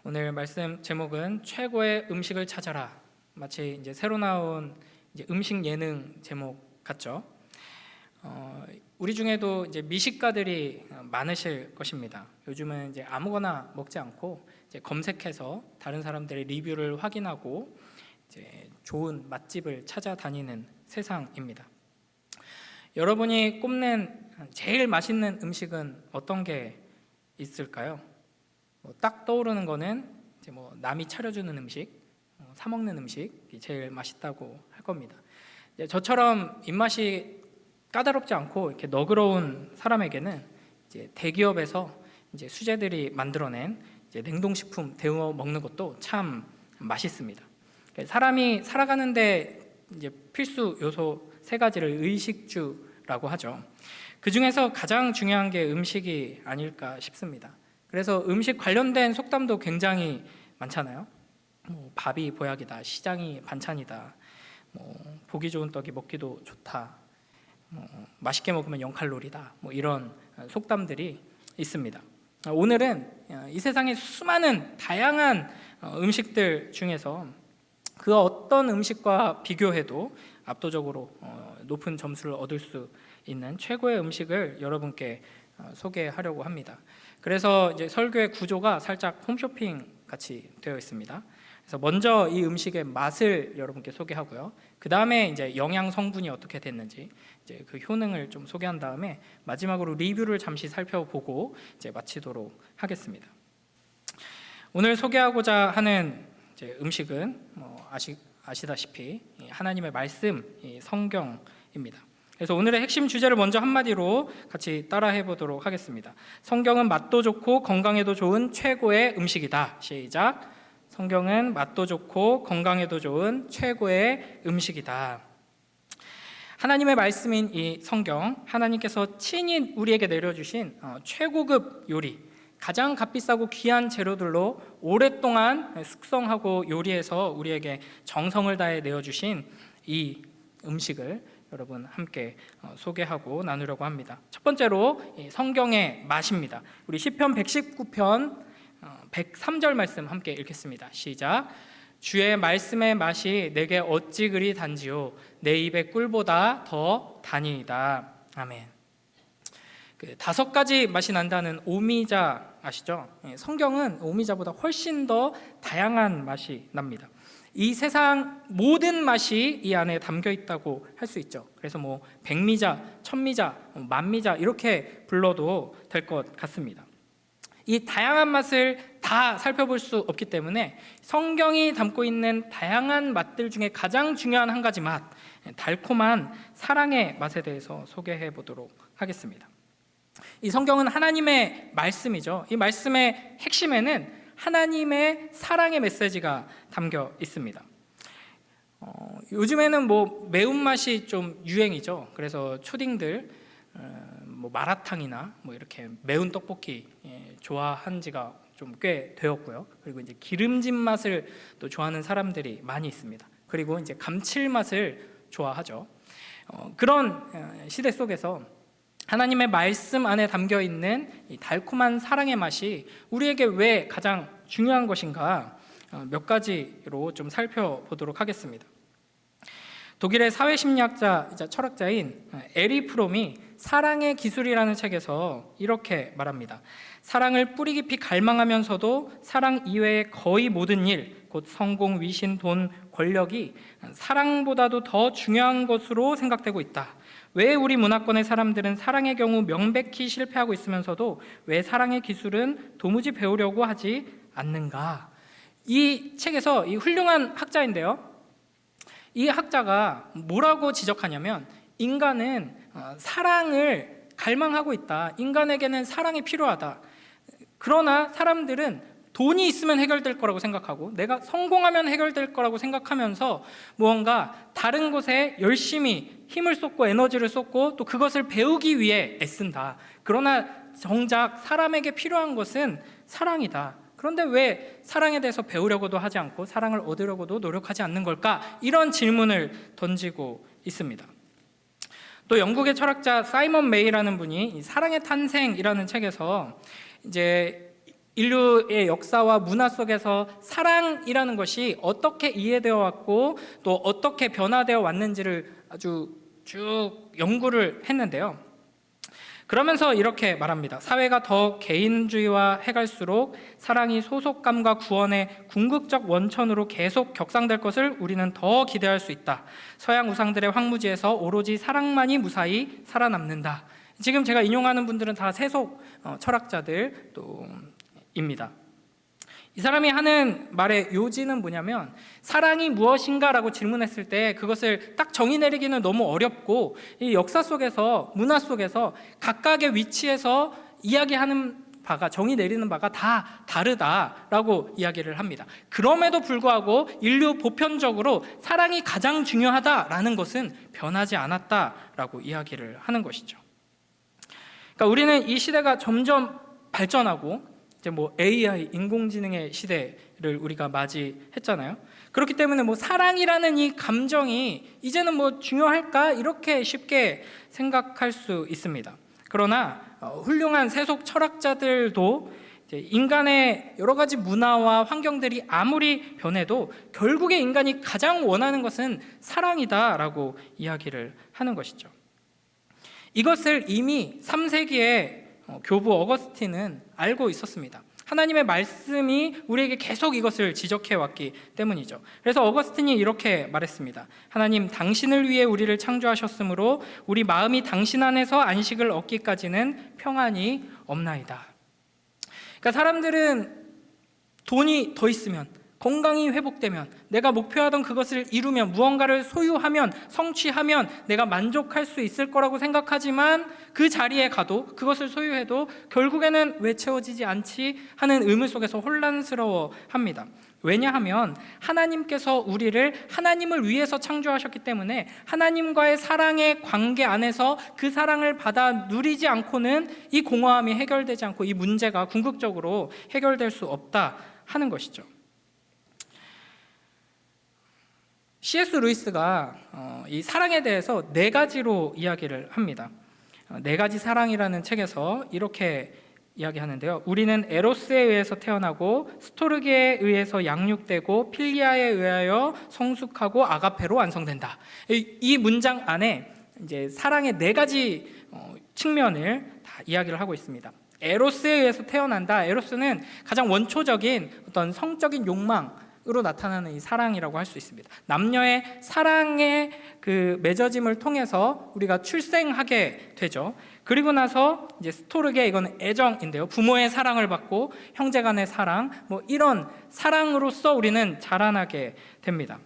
오늘 말씀 제목은 최고의 음식을 찾아라. 마치 이제 새로 나온 음식 예능 제목 같죠? 우리 중에도 이제 미식가들이 많으실 것입니다. 요즘은 이제 아무거나 먹지 않고 이제 검색해서 다른 사람들의 리뷰를 확인하고 이제 좋은 맛집을 찾아다니는 세상입니다. 여러분이 꼽는 제일 맛있는 음식은 어떤 게 있을까요? 딱 떠오르는 거는 이제 남이 차려주는 음식, 사 먹는 음식이 제일 맛있다고 할 겁니다. 저처럼 입맛이 까다롭지 않고 이렇게 너그러운 사람에게는 이제 대기업에서 이제 수제들이 만들어낸 이제 냉동식품 데워 먹는 것도 참 맛있습니다. 사람이 살아가는데 이제 필수 요소 세 가지를 의식주라고 하죠. 그 중에서 가장 중요한 게 음식이 아닐까 싶습니다. 그래서 음식 관련된 속담도 굉장히 많잖아요. 밥이 보약이다, 시장이 반찬이다, 보기 좋은 떡이 먹기도 좋다, 맛있게 먹으면 0칼로리다, 이런 속담들이 있습니다. 오늘은 이 세상의 수많은 다양한 음식들 중에서 그 어떤 음식과 비교해도 압도적으로 높은 점수를 얻을 수 있는 최고의 음식을 여러분께 소개하려고 합니다. 그래서 이제 설교의 구조가 살짝 홈쇼핑 같이 되어 있습니다. 그래서 먼저 이 음식의 맛을 여러분께 소개하고요. 그 다음에 이제 영양 성분이 어떻게 됐는지 이제 그 효능을 좀 소개한 다음에 마지막으로 리뷰를 잠시 살펴보고 이제 마치도록 하겠습니다. 오늘 소개하고자 하는 이제 음식은 아시다시피 하나님의 말씀, 성경입니다. 그래서 오늘의 핵심 주제를 먼저 한마디로 같이 따라해 보도록 하겠습니다. 성경은 맛도 좋고 건강에도 좋은 최고의 음식이다. 시작. 성경은 맛도 좋고 건강에도 좋은 최고의 음식이다. 하나님의 말씀인 이 성경, 하나님께서 친히 우리에게 내려주신 최고급 요리, 가장 값비싸고 귀한 재료들로 오랫동안 숙성하고 요리해서 우리에게 정성을 다해 내어주신 이 음식을 여러분 함께 소개하고 나누려고 합니다. 첫 번째로 성경의 맛입니다. 우리 시편 119편 103절 말씀 함께 읽겠습니다. 시작. 주의 말씀의 맛이 내게 어찌 그리 단지요 내 입의 꿀보다 더 단이다. 아멘. 그 5가지 맛이 난다는 오미자 아시죠? 성경은 오미자보다 훨씬 더 다양한 맛이 납니다. 이 세상 모든 맛이 이 안에 담겨 있다고 할 수 있죠. 그래서 백미자, 천미자, 만미자 이렇게 불러도 될 것 같습니다. 이 다양한 맛을 다 살펴볼 수 없기 때문에 성경이 담고 있는 다양한 맛들 중에 가장 중요한 한 가지 맛, 달콤한 사랑의 맛에 대해서 소개해 보도록 하겠습니다. 이 성경은 하나님의 말씀이죠. 이 말씀의 핵심에는 하나님의 사랑의 메시지가 담겨 있습니다. 요즘에는 매운맛이 좀 유행이죠. 그래서 초딩들 마라탕이나 이렇게 매운 떡볶이 좋아한 지가 좀 꽤 되었고요. 그리고 이제 기름진 맛을 또 좋아하는 사람들이 많이 있습니다. 그리고 이제 감칠맛을 좋아하죠. 그런 시대 속에서 하나님의 말씀 안에 담겨 있는 이 달콤한 사랑의 맛이 우리에게 왜 가장 중요한 것인가 몇 가지로 좀 살펴보도록 하겠습니다. 독일의 사회심리학자이자 철학자인 에리 프롬이 사랑의 기술이라는 책에서 이렇게 말합니다. 사랑을 뿌리 깊이 갈망하면서도 사랑 이외의 거의 모든 일, 곧 성공, 위신, 돈, 권력이 사랑보다도 더 중요한 것으로 생각되고 있다. 왜 우리 문화권의 사람들은 사랑의 경우 명백히 실패하고 있으면서도 왜 사랑의 기술은 도무지 배우려고 하지 않는가? 이 책에서 이 훌륭한 학자인데요. 이 학자가 뭐라고 지적하냐면 인간은 사랑을 갈망하고 있다. 인간에게는 사랑이 필요하다. 그러나 사람들은 돈이 있으면 해결될 거라고 생각하고 내가 성공하면 해결될 거라고 생각하면서 무언가 다른 곳에 열심히 힘을 쏟고 에너지를 쏟고 또 그것을 배우기 위해 애쓴다. 그러나 정작 사람에게 필요한 것은 사랑이다. 그런데 왜 사랑에 대해서 배우려고도 하지 않고 사랑을 얻으려고도 노력하지 않는 걸까? 이런 질문을 던지고 있습니다. 또 영국의 철학자 사이먼 메이라는 분이 사랑의 탄생이라는 책에서 이제 인류의 역사와 문화 속에서 사랑이라는 것이 어떻게 이해되어 왔고 또 어떻게 변화되어 왔는지를 아주 쭉 연구를 했는데요. 그러면서 이렇게 말합니다. 사회가 더 개인주의화 해갈수록 사랑이 소속감과 구원의 궁극적 원천으로 계속 격상될 것을 우리는 더 기대할 수 있다. 서양 우상들의 황무지에서 오로지 사랑만이 무사히 살아남는다. 지금 제가 인용하는 분들은 다 세속 철학자들 입니다. 이 사람이 하는 말의 요지는 뭐냐면, 사랑이 무엇인가라고 질문했을 때 그것을 딱 정의 내리기는 너무 어렵고, 이 역사 속에서, 문화 속에서 각각의 위치에서 이야기하는 바가, 정의 내리는 바가 다 다르다라고 이야기를 합니다. 그럼에도 불구하고 인류 보편적으로 사랑이 가장 중요하다라는 것은 변하지 않았다라고 이야기를 하는 것이죠. 그러니까 우리는 이 시대가 점점 발전하고 이제 AI, 인공지능의 시대를 우리가 맞이했잖아요. 그렇기 때문에 사랑이라는 이 감정이 이제는 중요할까? 이렇게 쉽게 생각할 수 있습니다. 그러나 훌륭한 세속 철학자들도 이제 인간의 여러 가지 문화와 환경들이 아무리 변해도 결국에 인간이 가장 원하는 것은 사랑이다라고 이야기를 하는 것이죠. 이것을 이미 3세기에 교부 어거스틴은 알고 있었습니다. 하나님의 말씀이 우리에게 계속 이것을 지적해 왔기 때문이죠. 그래서 어거스틴이 이렇게 말했습니다. 하나님, 당신을 위해 우리를 창조하셨으므로 우리 마음이 당신 안에서 안식을 얻기까지는 평안이 없나이다. 그러니까 사람들은 돈이 더 있으면, 건강이 회복되면, 내가 목표하던 그것을 이루면, 무언가를 소유하면, 성취하면 내가 만족할 수 있을 거라고 생각하지만 그 자리에 가도, 그것을 소유해도 결국에는 왜 채워지지 않지 하는 의문 속에서 혼란스러워합니다. 왜냐하면 하나님께서 우리를 하나님을 위해서 창조하셨기 때문에 하나님과의 사랑의 관계 안에서 그 사랑을 받아 누리지 않고는 이 공허함이 해결되지 않고 이 문제가 궁극적으로 해결될 수 없다 하는 것이죠. C.S. 루이스가 이 사랑에 대해서 4가지로 이야기를 합니다. 4가지 사랑이라는 책에서 이렇게 이야기하는데요. 우리는 에로스에 의해서 태어나고 스토르게에 의해서 양육되고 필리아에 의하여 성숙하고 아가페로 완성된다. 이 문장 안에 이제 사랑의 4가지 측면을 다 이야기를 하고 있습니다. 에로스에 의해서 태어난다. 에로스는 가장 원초적인 어떤 성적인 욕망 으로 나타나는 이 사랑이라고 할 수 있습니다. 남녀의 사랑의 그 맺어짐을 통해서 우리가 출생하게 되죠. 그리고 나서 이제 스토르게, 이건 애정인데요. 부모의 사랑을 받고 형제 간의 사랑, 이런 사랑으로서 우리는 자라나게 됩니다.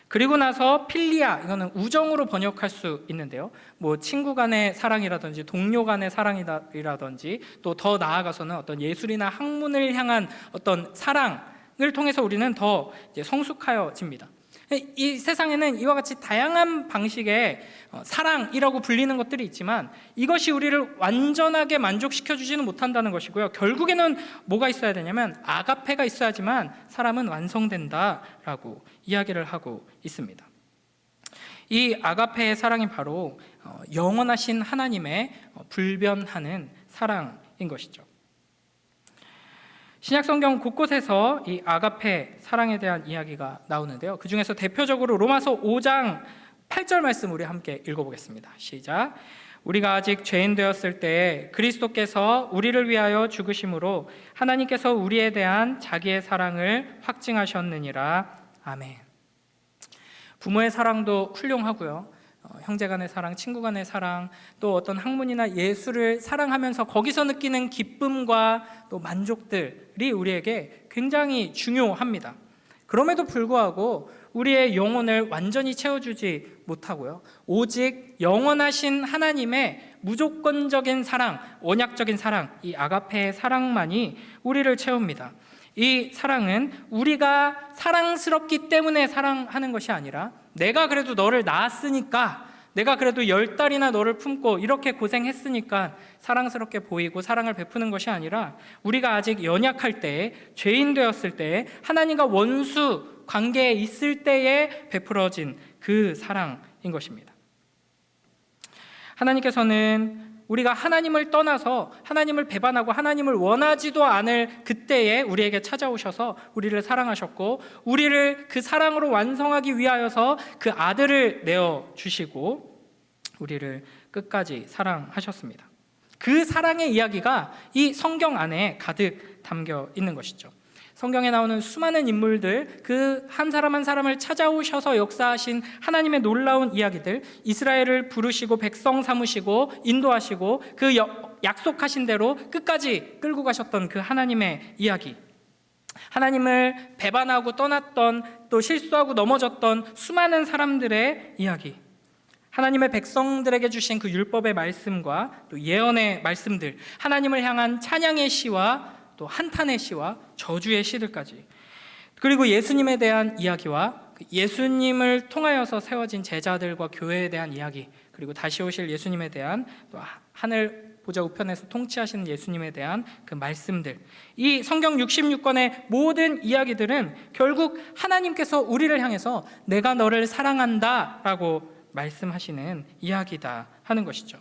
그리고 나서 필리아, 이거는 우정으로 번역할 수 있는데요. 친구 간의 사랑이라든지 동료 간의 사랑이라든지 또 더 나아가서는 어떤 예술이나 학문을 향한 어떤 사랑 을 통해서 우리는 더 성숙하여집니다. 이 세상에는 이와 같이 다양한 방식의 사랑이라고 불리는 것들이 있지만 이것이 우리를 완전하게 만족시켜주지는 못한다는 것이고요. 결국에는 뭐가 있어야 되냐면 아가페가 있어야지만 사람은 완성된다라고 이야기를 하고 있습니다. 이 아가페의 사랑이 바로 영원하신 하나님의 불변하는 사랑인 것이죠. 신약 성경 곳곳에서 이 아가페 사랑에 대한 이야기가 나오는데요. 그 중에서 대표적으로 로마서 5장 8절 말씀 우리 함께 읽어보겠습니다. 시작. 우리가 아직 죄인 되었을 때 그리스도께서 우리를 위하여 죽으심으로 하나님께서 우리에 대한 자기의 사랑을 확증하셨느니라. 아멘. 부모의 사랑도 훌륭하고요. 형제 간의 사랑, 친구 간의 사랑, 또 어떤 학문이나 예술을 사랑하면서 거기서 느끼는 기쁨과 또 만족들이 우리에게 굉장히 중요합니다. 그럼에도 불구하고 우리의 영혼을 완전히 채워주지 못하고요. 오직 영원하신 하나님의 무조건적인 사랑, 언약적인 사랑, 이 아가페의 사랑만이 우리를 채웁니다. 이 사랑은 우리가 사랑스럽기 때문에 사랑하는 것이 아니라 내가 그래도 너를 낳았으니까, 내가 그래도 10달이나 너를 품고 이렇게 고생했으니까 사랑스럽게 보이고 사랑을 베푸는 것이 아니라 우리가 아직 연약할 때, 죄인 되었을 때, 하나님과 원수 관계에 있을 때에 베풀어진 그 사랑인 것입니다. 하나님께서는 우리가 하나님을 떠나서 하나님을 배반하고 하나님을 원하지도 않을 그때에 우리에게 찾아오셔서 우리를 사랑하셨고, 우리를 그 사랑으로 완성하기 위하여서 그 아들을 내어주시고 우리를 끝까지 사랑하셨습니다. 그 사랑의 이야기가 이 성경 안에 가득 담겨 있는 것이죠. 성경에 나오는 수많은 인물들, 그 한 사람 한 사람을 찾아오셔서 역사하신 하나님의 놀라운 이야기들, 이스라엘을 부르시고 백성 삼으시고 인도하시고 그 약속하신 대로 끝까지 끌고 가셨던 그 하나님의 이야기, 하나님을 배반하고 떠났던, 또 실수하고 넘어졌던 수많은 사람들의 이야기, 하나님의 백성들에게 주신 그 율법의 말씀과 또 예언의 말씀들, 하나님을 향한 찬양의 시와 또 한탄의 시와 저주의 시들까지, 그리고 예수님에 대한 이야기와 예수님을 통하여서 세워진 제자들과 교회에 대한 이야기, 그리고 다시 오실 예수님에 대한, 또 하늘 보좌 우편에서 통치하시는 예수님에 대한 그 말씀들, 이 성경 66권의 모든 이야기들은 결국 하나님께서 우리를 향해서 내가 너를 사랑한다 라고 말씀하시는 이야기다 하는 것이죠.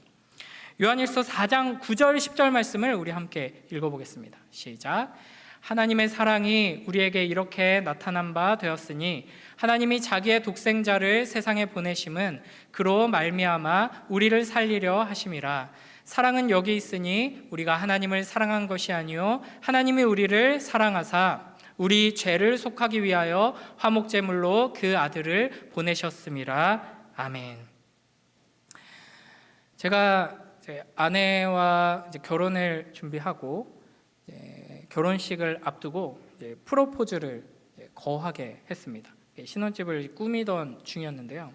요한일서 4장 9절 10절 말씀을 우리 함께 읽어보겠습니다. 시작. 하나님의 사랑이 우리에게 이렇게 나타난 바 되었으니 하나님이 자기의 독생자를 세상에 보내심은 그로 말미암아 우리를 살리려 하심이라. 사랑은 여기 있으니 우리가 하나님을 사랑한 것이 아니요 하나님이 우리를 사랑하사 우리 죄를 속하기 위하여 화목제물로 그 아들을 보내셨음이라. 아멘. 제가 아내와 결혼을 준비하고 결혼식을 앞두고 프로포즈를 거하게 했습니다. 신혼집을 꾸미던 중이었는데요.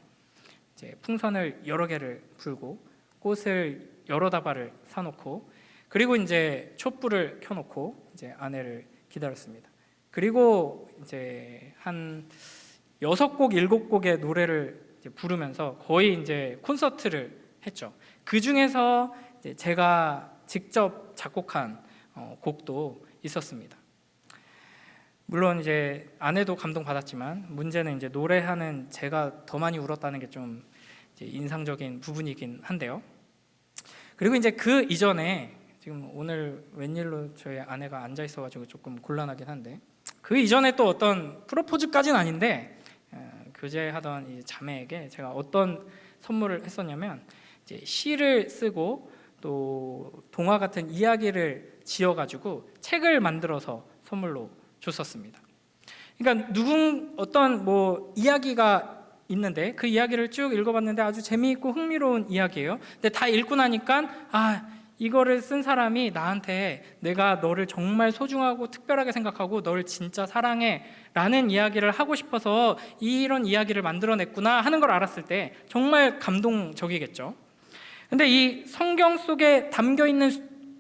풍선을 여러 개를 불고 꽃을 여러 다발을 사놓고, 그리고 이제 촛불을 켜놓고 아내를 기다렸습니다. 그리고 한 6곡, 7곡의 노래를 부르면서 거의 콘서트를 했죠. 그 중에서 제가 직접 작곡한 곡도 있었습니다. 물론 아내도 감동받았지만 문제는 노래하는 제가 더 많이 울었다는 게 좀 인상적인 부분이긴 한데요. 그리고 그 이전에, 지금 오늘 웬일로 저희 아내가 앉아 있어가지고 조금 곤란하긴 한데, 그 이전에 또 어떤 프로포즈까지는 아닌데 교제하던 이 자매에게 제가 어떤 선물을 했었냐면 시를 쓰고 또 동화 같은 이야기를 지어가지고 책을 만들어서 선물로 줬었습니다. 그러니까 어떤 이야기가 있는데 그 이야기를 쭉 읽어봤는데 아주 재미있고 흥미로운 이야기예요. 근데 다 읽고 나니까 이거를 쓴 사람이 나한테 내가 너를 정말 소중하고 특별하게 생각하고 너를 진짜 사랑해 라는 이야기를 하고 싶어서 이런 이야기를 만들어냈구나 하는 걸 알았을 때 정말 감동적이겠죠. 근데 이 성경 속에 담겨있는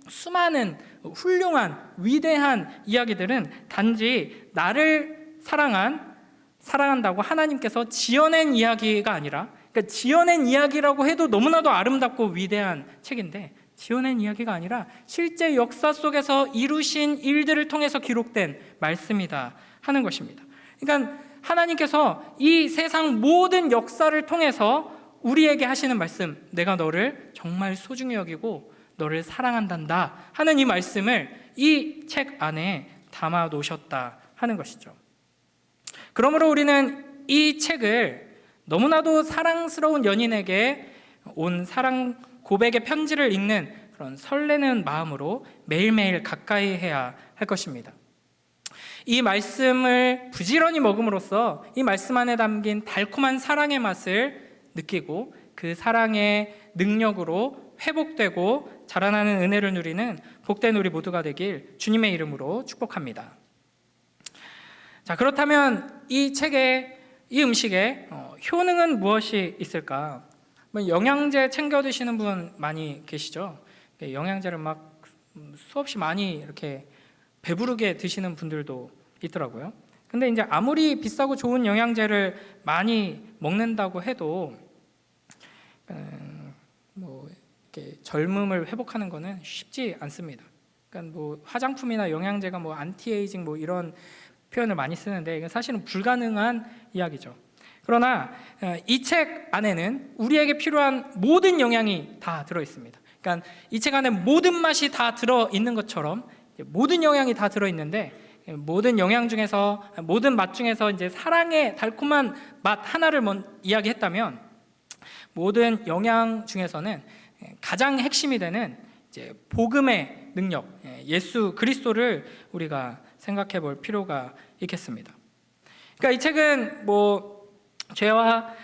수많은 훌륭한 위대한 이야기들은 단지 나를 사랑한다고 하나님께서 지어낸 이야기가 아니라, 그러니까 지어낸 이야기라고 해도 너무나도 아름답고 위대한 책인데, 지어낸 이야기가 아니라 실제 역사 속에서 이루신 일들을 통해서 기록된 말씀이다 하는 것입니다. 그러니까 하나님께서 이 세상 모든 역사를 통해서 우리에게 하시는 말씀, 내가 너를 정말 소중히 여기고 너를 사랑한단다 하는 이 말씀을 이 책 안에 담아 놓으셨다 하는 것이죠. 그러므로 우리는 이 책을 너무나도 사랑스러운 연인에게 온 사랑 고백의 편지를 읽는 그런 설레는 마음으로 매일매일 가까이 해야 할 것입니다. 이 말씀을 부지런히 먹음으로써 이 말씀 안에 담긴 달콤한 사랑의 맛을 느끼고 그 사랑의 능력으로 회복되고 자라나는 은혜를 누리는 복된 우리 모두가 되길 주님의 이름으로 축복합니다. 자, 그렇다면 이 책의 이 음식의 효능은 무엇이 있을까? 영양제 챙겨 드시는 분 많이 계시죠? 영양제를 막 수없이 많이 이렇게 배부르게 드시는 분들도 있더라고요. 근데 아무리 비싸고 좋은 영양제를 많이 먹는다고 해도 이렇게 젊음을 회복하는 거는 쉽지 않습니다. 그러니까 화장품이나 영양제가 안티에이징 이런 표현을 많이 쓰는데 이건 사실은 불가능한 이야기죠. 그러나 이 책 안에는 우리에게 필요한 모든 영양이 다 들어 있습니다. 그러니까 이 책 안에 모든 맛이 다 들어 있는 것처럼 모든 영양이 다 들어 있는데, 모든 영양 중에서, 모든 맛 중에서 이제 사랑의 달콤한 맛 하나를 이야기했다면, 모든 영양 중에서는 가장 핵심이 되는 이제 복음의 능력, 예수 그리스도를 우리가 생각해 볼 필요가 있겠습니다. 그러니까 이 책은 죄와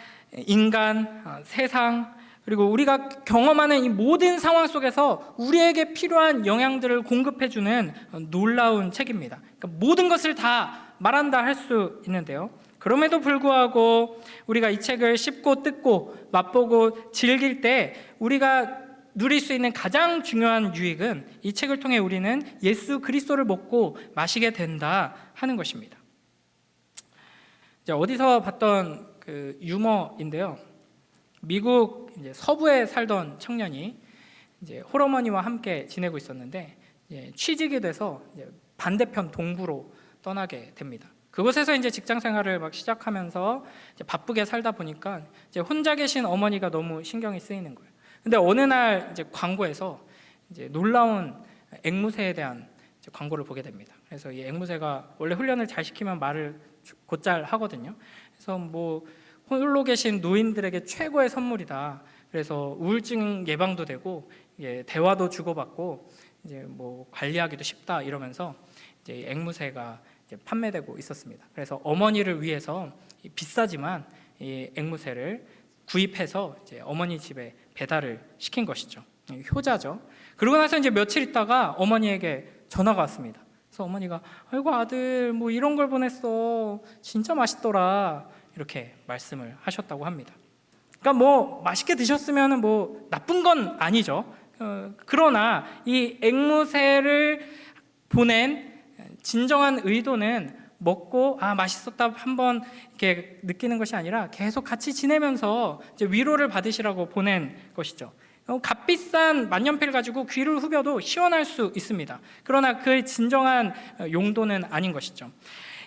인간, 세상, 그리고 우리가 경험하는 이 모든 상황 속에서 우리에게 필요한 영양들을 공급해주는 놀라운 책입니다. 그러니까 모든 것을 다 말한다 할 수 있는데요, 그럼에도 불구하고 우리가 이 책을 씹고 뜯고 맛보고 즐길 때 우리가 누릴 수 있는 가장 중요한 유익은 이 책을 통해 우리는 예수 그리스도를 먹고 마시게 된다 하는 것입니다. 어디서 봤던 그 유머인데요, 미국 이제 서부에 살던 청년이 이제 홀어머니와 함께 지내고 있었는데, 취직이 돼서 이제 반대편 동부로 떠나게 됩니다. 그곳에서 이제 직장 생활을 막 시작하면서 이제 바쁘게 살다 보니까 이제 혼자 계신 어머니가 너무 신경이 쓰이는 거예요. 근데 어느 날 이제 광고에서 이제 놀라운 앵무새에 대한 이제 광고를 보게 됩니다. 그래서 이 앵무새가 원래 훈련을 잘 시키면 말을 곧잘 하거든요. 그래서 홀로 계신 노인들에게 최고의 선물이다. 그래서 우울증 예방도 되고, 대화도 주고받고, 이제 관리하기도 쉽다 이러면서 이제 앵무새가 이제 판매되고 있었습니다. 그래서 어머니를 위해서 비싸지만 이 앵무새를 구입해서 이제 어머니 집에 배달을 시킨 것이죠. 효자죠. 그러고 나서 이제 며칠 있다가 어머니에게 전화가 왔습니다. 그래서 어머니가 아이고 아들 이런 걸 보냈어. 진짜 맛있더라. 이렇게 말씀을 하셨다고 합니다. 그러니까 맛있게 드셨으면 나쁜 건 아니죠. 그러나 이 앵무새를 보낸 진정한 의도는 먹고 맛있었다 한번 이렇게 느끼는 것이 아니라 계속 같이 지내면서 이제 위로를 받으시라고 보낸 것이죠. 값비싼 만년필 가지고 귀를 후벼도 시원할 수 있습니다. 그러나 그 진정한 용도는 아닌 것이죠.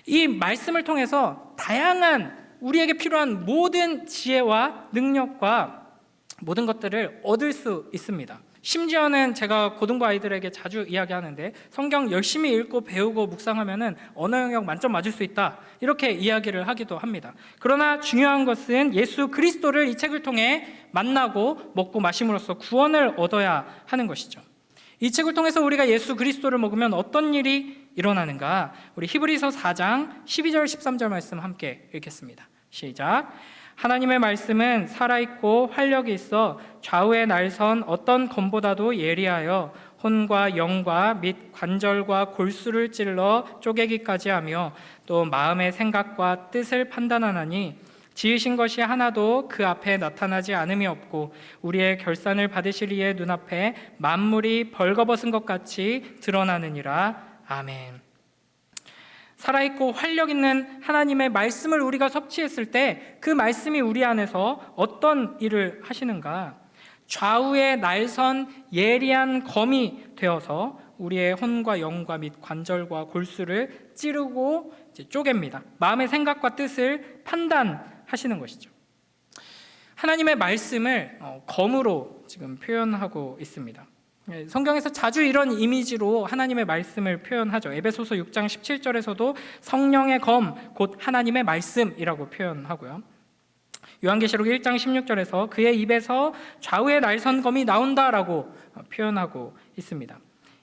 이 말씀을 통해서 다양한 우리에게 필요한 모든 지혜와 능력과 모든 것들을 얻을 수 있습니다. 심지어는 제가 고등부 아이들에게 자주 이야기하는데, 성경 열심히 읽고 배우고 묵상하면은 언어 영역 만점 맞을 수 있다, 이렇게 이야기를 하기도 합니다. 그러나 중요한 것은 예수 그리스도를 이 책을 통해 만나고 먹고 마심으로써 구원을 얻어야 하는 것이죠. 이 책을 통해서 우리가 예수 그리스도를 먹으면 어떤 일이 일어나는가? 우리 히브리서 4장 12절 13절 말씀 함께 읽겠습니다. 시작. 하나님의 말씀은 살아있고 활력이 있어 좌우의 날선 어떤 검보다도 예리하여 혼과 영과 및 관절과 골수를 찔러 쪼개기까지 하며 또 마음의 생각과 뜻을 판단하나니 지으신 것이 하나도 그 앞에 나타나지 않음이 없고 우리의 결산을 받으실 이의 눈앞에 만물이 벌거벗은 것 같이 드러나느니라. 아멘. 살아있고 활력 있는 하나님의 말씀을 우리가 섭취했을 때 그 말씀이 우리 안에서 어떤 일을 하시는가? 좌우의 날선 예리한 검이 되어서 우리의 혼과 영과 및 관절과 골수를 찌르고 쪼갭니다. 마음의 생각과 뜻을 판단하시는 것이죠. 하나님의 말씀을 검으로 지금 표현하고 있습니다. 성경에서 자주 이런 이미지로 하나님의 말씀을 표현하죠. 에베소서 6장 17절에서도 성령의 검, 곧 하나님의 말씀이라고 표현하고요. 요한계시록 1장 16절에서 그의 입에서 좌우의 날선 검이 나온다라고 표현하고 있습니다.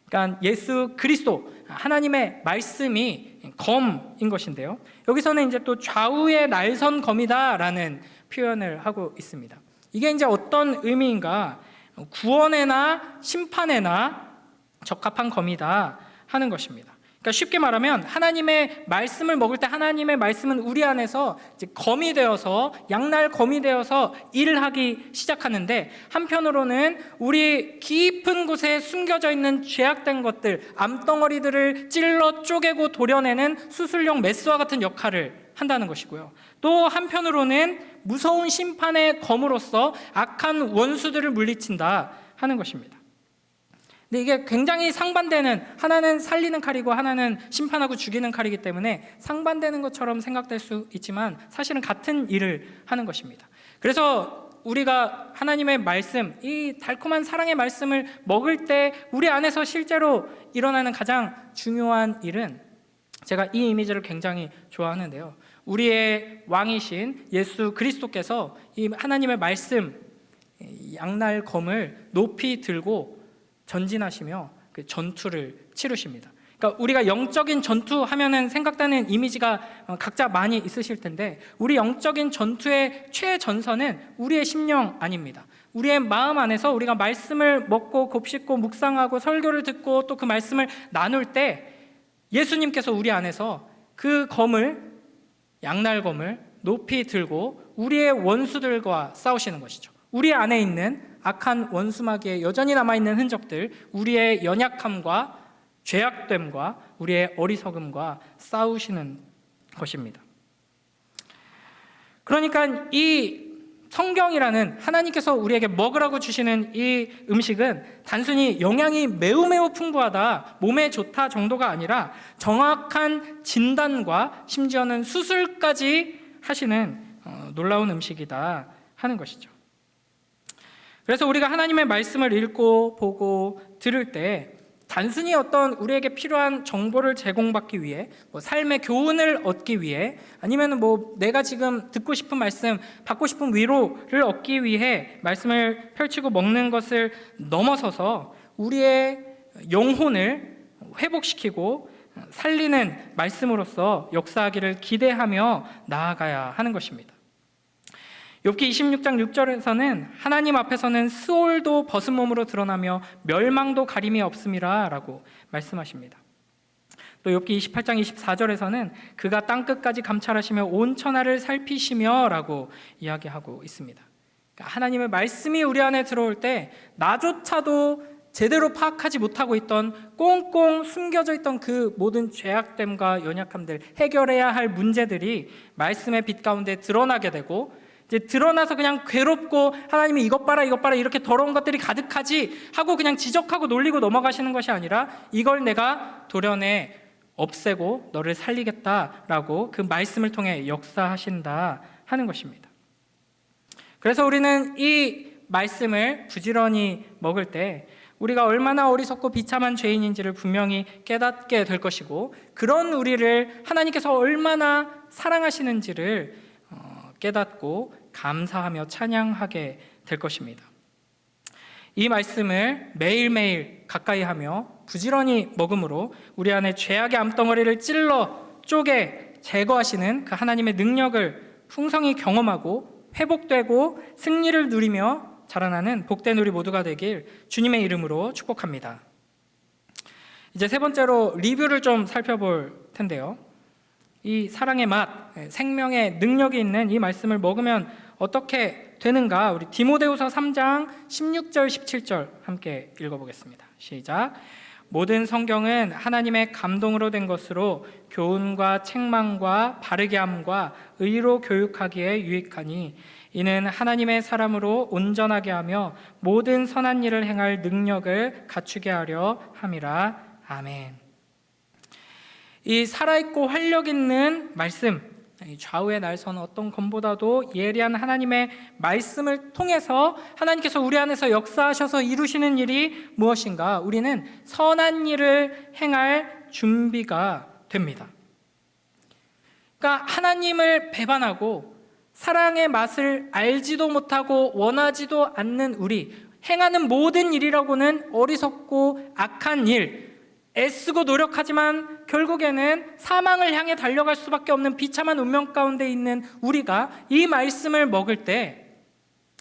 그러니까 예수 그리스도, 하나님의 말씀이 검인 것인데요, 여기서는 이제 또 좌우의 날선 검이다라는 표현을 하고 있습니다. 이게 이제 어떤 의미인가? 구원에나 심판에나 적합한 검이다 하는 것입니다. 그러니까 쉽게 말하면 하나님의 말씀을 먹을 때 하나님의 말씀은 우리 안에서 이제 검이 되어서 양날 검이 되어서 일을 하기 시작하는데, 한편으로는 우리 깊은 곳에 숨겨져 있는 죄악된 것들, 암덩어리들을 찔러 쪼개고 도려내는 수술용 메스와 같은 역할을 한다는 것이고요. 또 한편으로는 무서운 심판의 검으로서 악한 원수들을 물리친다 하는 것입니다. 근데 이게 굉장히 상반되는, 하나는 살리는 칼이고 하나는 심판하고 죽이는 칼이기 때문에 상반되는 것처럼 생각될 수 있지만 사실은 같은 일을 하는 것입니다. 그래서 우리가 하나님의 말씀, 이 달콤한 사랑의 말씀을 먹을 때 우리 안에서 실제로 일어나는 가장 중요한 일은, 제가 이 이미지를 굉장히 좋아하는데요, 우리의 왕이신 예수 그리스도께서 이 하나님의 말씀, 양날검을 높이 들고 전진하시며 그 전투를 치르십니다. 그러니까 우리가 영적인 전투 하면은 생각나는 이미지가 각자 많이 있으실 텐데, 우리 영적인 전투의 최전선은 우리의 심령 아닙니다. 우리의 마음 안에서 우리가 말씀을 먹고 곱씹고 묵상하고 설교를 듣고 또 그 말씀을 나눌 때 예수님께서 우리 안에서 그 검을, 양날검을 높이 들고 우리의 원수들과 싸우시는 것이죠. 우리 안에 있는 악한 원수마귀의 여전히 남아있는 흔적들, 우리의 연약함과 죄악됨과 우리의 어리석음과 싸우시는 것입니다. 그러니까 이 성경이라는 하나님께서 우리에게 먹으라고 주시는 이 음식은 단순히 영양이 매우 풍부하다, 몸에 좋다 정도가 아니라 정확한 진단과 심지어는 수술까지 하시는 놀라운 음식이다 하는 것이죠. 그래서 우리가 하나님의 말씀을 읽고 보고 들을 때 단순히 어떤 우리에게 필요한 정보를 제공받기 위해, 삶의 교훈을 얻기 위해, 아니면 내가 지금 듣고 싶은 말씀, 받고 싶은 위로를 얻기 위해 말씀을 펼치고 먹는 것을 넘어서서 우리의 영혼을 회복시키고 살리는 말씀으로서 역사하기를 기대하며 나아가야 하는 것입니다. 욥기 26장 6절에서는 하나님 앞에서는 스올도 벗은 몸으로 드러나며 멸망도 가림이 없음이라 라고 말씀하십니다. 또 욥기 28장 24절에서는 그가 땅끝까지 감찰하시며 온 천하를 살피시며 라고 이야기하고 있습니다. 그러니까 하나님의 말씀이 우리 안에 들어올 때 나조차도 제대로 파악하지 못하고 있던, 꽁꽁 숨겨져 있던 그 모든 죄악됨과 연약함들, 해결해야 할 문제들이 말씀의 빛 가운데 드러나게 되고, 이제 드러나서 그냥 괴롭고 하나님이 이것 봐라 이렇게 더러운 것들이 가득하지 하고 그냥 지적하고 놀리고 넘어가시는 것이 아니라, 이걸 내가 도려내 없애고 너를 살리겠다라고 그 말씀을 통해 역사하신다 하는 것입니다. 그래서 우리는 이 말씀을 부지런히 먹을 때 우리가 얼마나 어리석고 비참한 죄인인지를 분명히 깨닫게 될 것이고, 그런 우리를 하나님께서 얼마나 사랑하시는지를 깨닫고 감사하며 찬양하게 될 것입니다. 이 말씀을 매일매일 가까이 하며 부지런히 먹음으로 우리 안에 죄악의 암덩어리를 찔러 쪼개 제거하시는 그 하나님의 능력을 풍성히 경험하고 회복되고 승리를 누리며 자라나는 복된 우리 모두가 되길 주님의 이름으로 축복합니다. 이제 세 번째로 리뷰를 좀 살펴볼 텐데요, 이 사랑의 맛, 생명의 능력이 있는 이 말씀을 먹으면 어떻게 되는가, 우리 디모데후서 3장 16절 17절 함께 읽어보겠습니다. 시작. 모든 성경은 하나님의 감동으로 된 것으로 교훈과 책망과 바르게 함과 의로 교육하기에 유익하니 이는 하나님의 사람으로 온전하게 하며 모든 선한 일을 행할 능력을 갖추게 하려 함이라. 아멘. 이 살아있고 활력 있는 말씀, 좌우의 날선 어떤 검보다도 예리한 하나님의 말씀을 통해서 하나님께서 우리 안에서 역사하셔서 이루시는 일이 무엇인가? 우리는 선한 일을 행할 준비가 됩니다. 그러니까 하나님을 배반하고 사랑의 맛을 알지도 못하고 원하지도 않는 우리, 행하는 모든 일이라고는 어리석고 악한 일, 애쓰고 노력하지만 결국에는 사망을 향해 달려갈 수밖에 없는 비참한 운명 가운데 있는 우리가 이 말씀을 먹을 때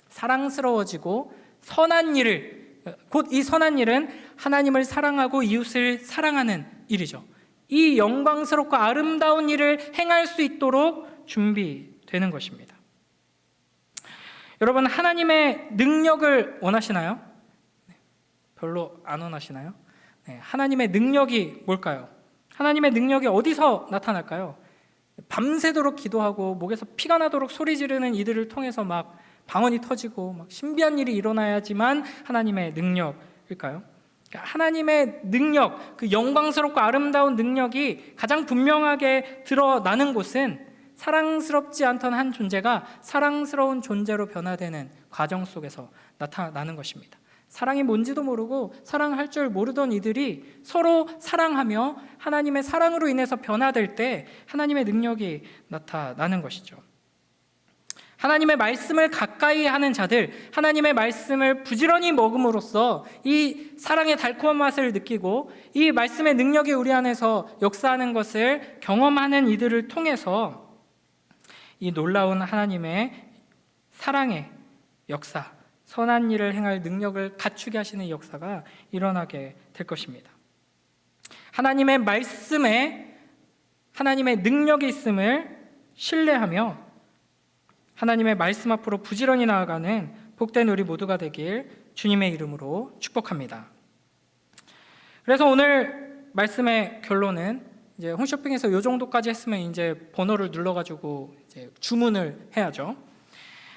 사랑스러워지고 선한 일을, 곧 이 선한 일은 하나님을 사랑하고 이웃을 사랑하는 일이죠. 이 영광스럽고 아름다운 일을 행할 수 있도록 준비되는 것입니다. 여러분, 하나님의 능력을 원하시나요? 별로 안 원하시나요? 하나님의 능력이 뭘까요? 하나님의 능력이 어디서 나타날까요? 밤새도록 기도하고 목에서 피가 나도록 소리 지르는 이들을 통해서 막 방언이 터지고 막 신비한 일이 일어나야지만 하나님의 능력일까요? 하나님의 능력, 그 영광스럽고 아름다운 능력이 가장 분명하게 드러나는 곳은 사랑스럽지 않던 한 존재가 사랑스러운 존재로 변화되는 과정 속에서 나타나는 것입니다. 사랑이 뭔지도 모르고 사랑할 줄 모르던 이들이 서로 사랑하며 하나님의 사랑으로 인해서 변화될 때 하나님의 능력이 나타나는 것이죠. 하나님의 말씀을 가까이 하는 자들, 하나님의 말씀을 부지런히 먹음으로써 이 사랑의 달콤한 맛을 느끼고 이 말씀의 능력이 우리 안에서 역사하는 것을 경험하는 이들을 통해서 이 놀라운 하나님의 사랑의 역사, 선한 일을 행할 능력을 갖추게 하시는 역사가 일어나게 될 것입니다. 하나님의 말씀에 하나님의 능력이 있음을 신뢰하며 하나님의 말씀 앞으로 부지런히 나아가는 복된 우리 모두가 되길 주님의 이름으로 축복합니다. 그래서 오늘 말씀의 결론은 이제 홈쇼핑에서 이 정도까지 했으면 이제 번호를 눌러가지고 이제 주문을 해야죠.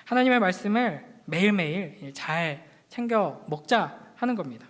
하나님의 말씀을 매일매일 잘 챙겨 먹자 하는 겁니다.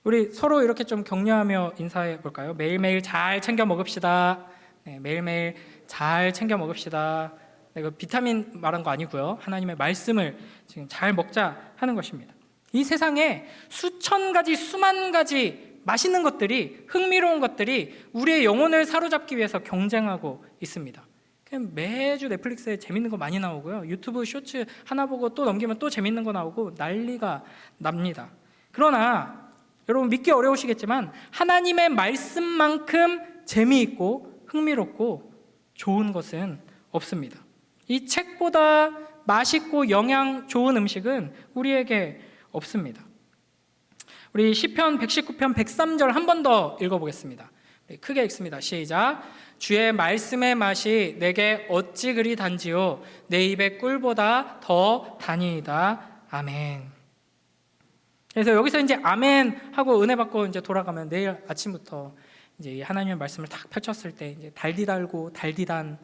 우리 서로 이렇게 좀 격려하며 인사해 볼까요? 매일매일 잘 챙겨 먹읍시다. 네, 매일매일 잘 챙겨 먹읍시다. 이거 비타민 말한 거 아니고요. 하나님의 말씀을 지금 잘 먹자 하는 것입니다. 이 세상에 수천 가지, 수만 가지 맛있는 것들이, 흥미로운 것들이 우리의 영혼을 사로잡기 위해서 경쟁하고 있습니다. 그냥 매주 넷플릭스에 재밌는 거 많이 나오고요. 유튜브 쇼츠 하나 보고 또 넘기면 또 재밌는 거 나오고 난리가 납니다. 그러나 여러분 믿기 어려우시겠지만 하나님의 말씀만큼 재미있고 흥미롭고 좋은 것은 없습니다. 이 책보다 맛있고 영양 좋은 음식은 우리에게 없습니다. 우리 시편 119편 103절 한 번 더 읽어보겠습니다. 크게 읽습니다. 시작. 주의 말씀의 맛이 내게 어찌 그리 단지요 내 입의 꿀보다 더 다니이다. 아멘. 그래서 여기서 이제 아멘 하고 은혜 받고 이제 돌아가면 내일 아침부터 이제 하나님의 말씀을 딱 펼쳤을 때 이제 달디달고 달디단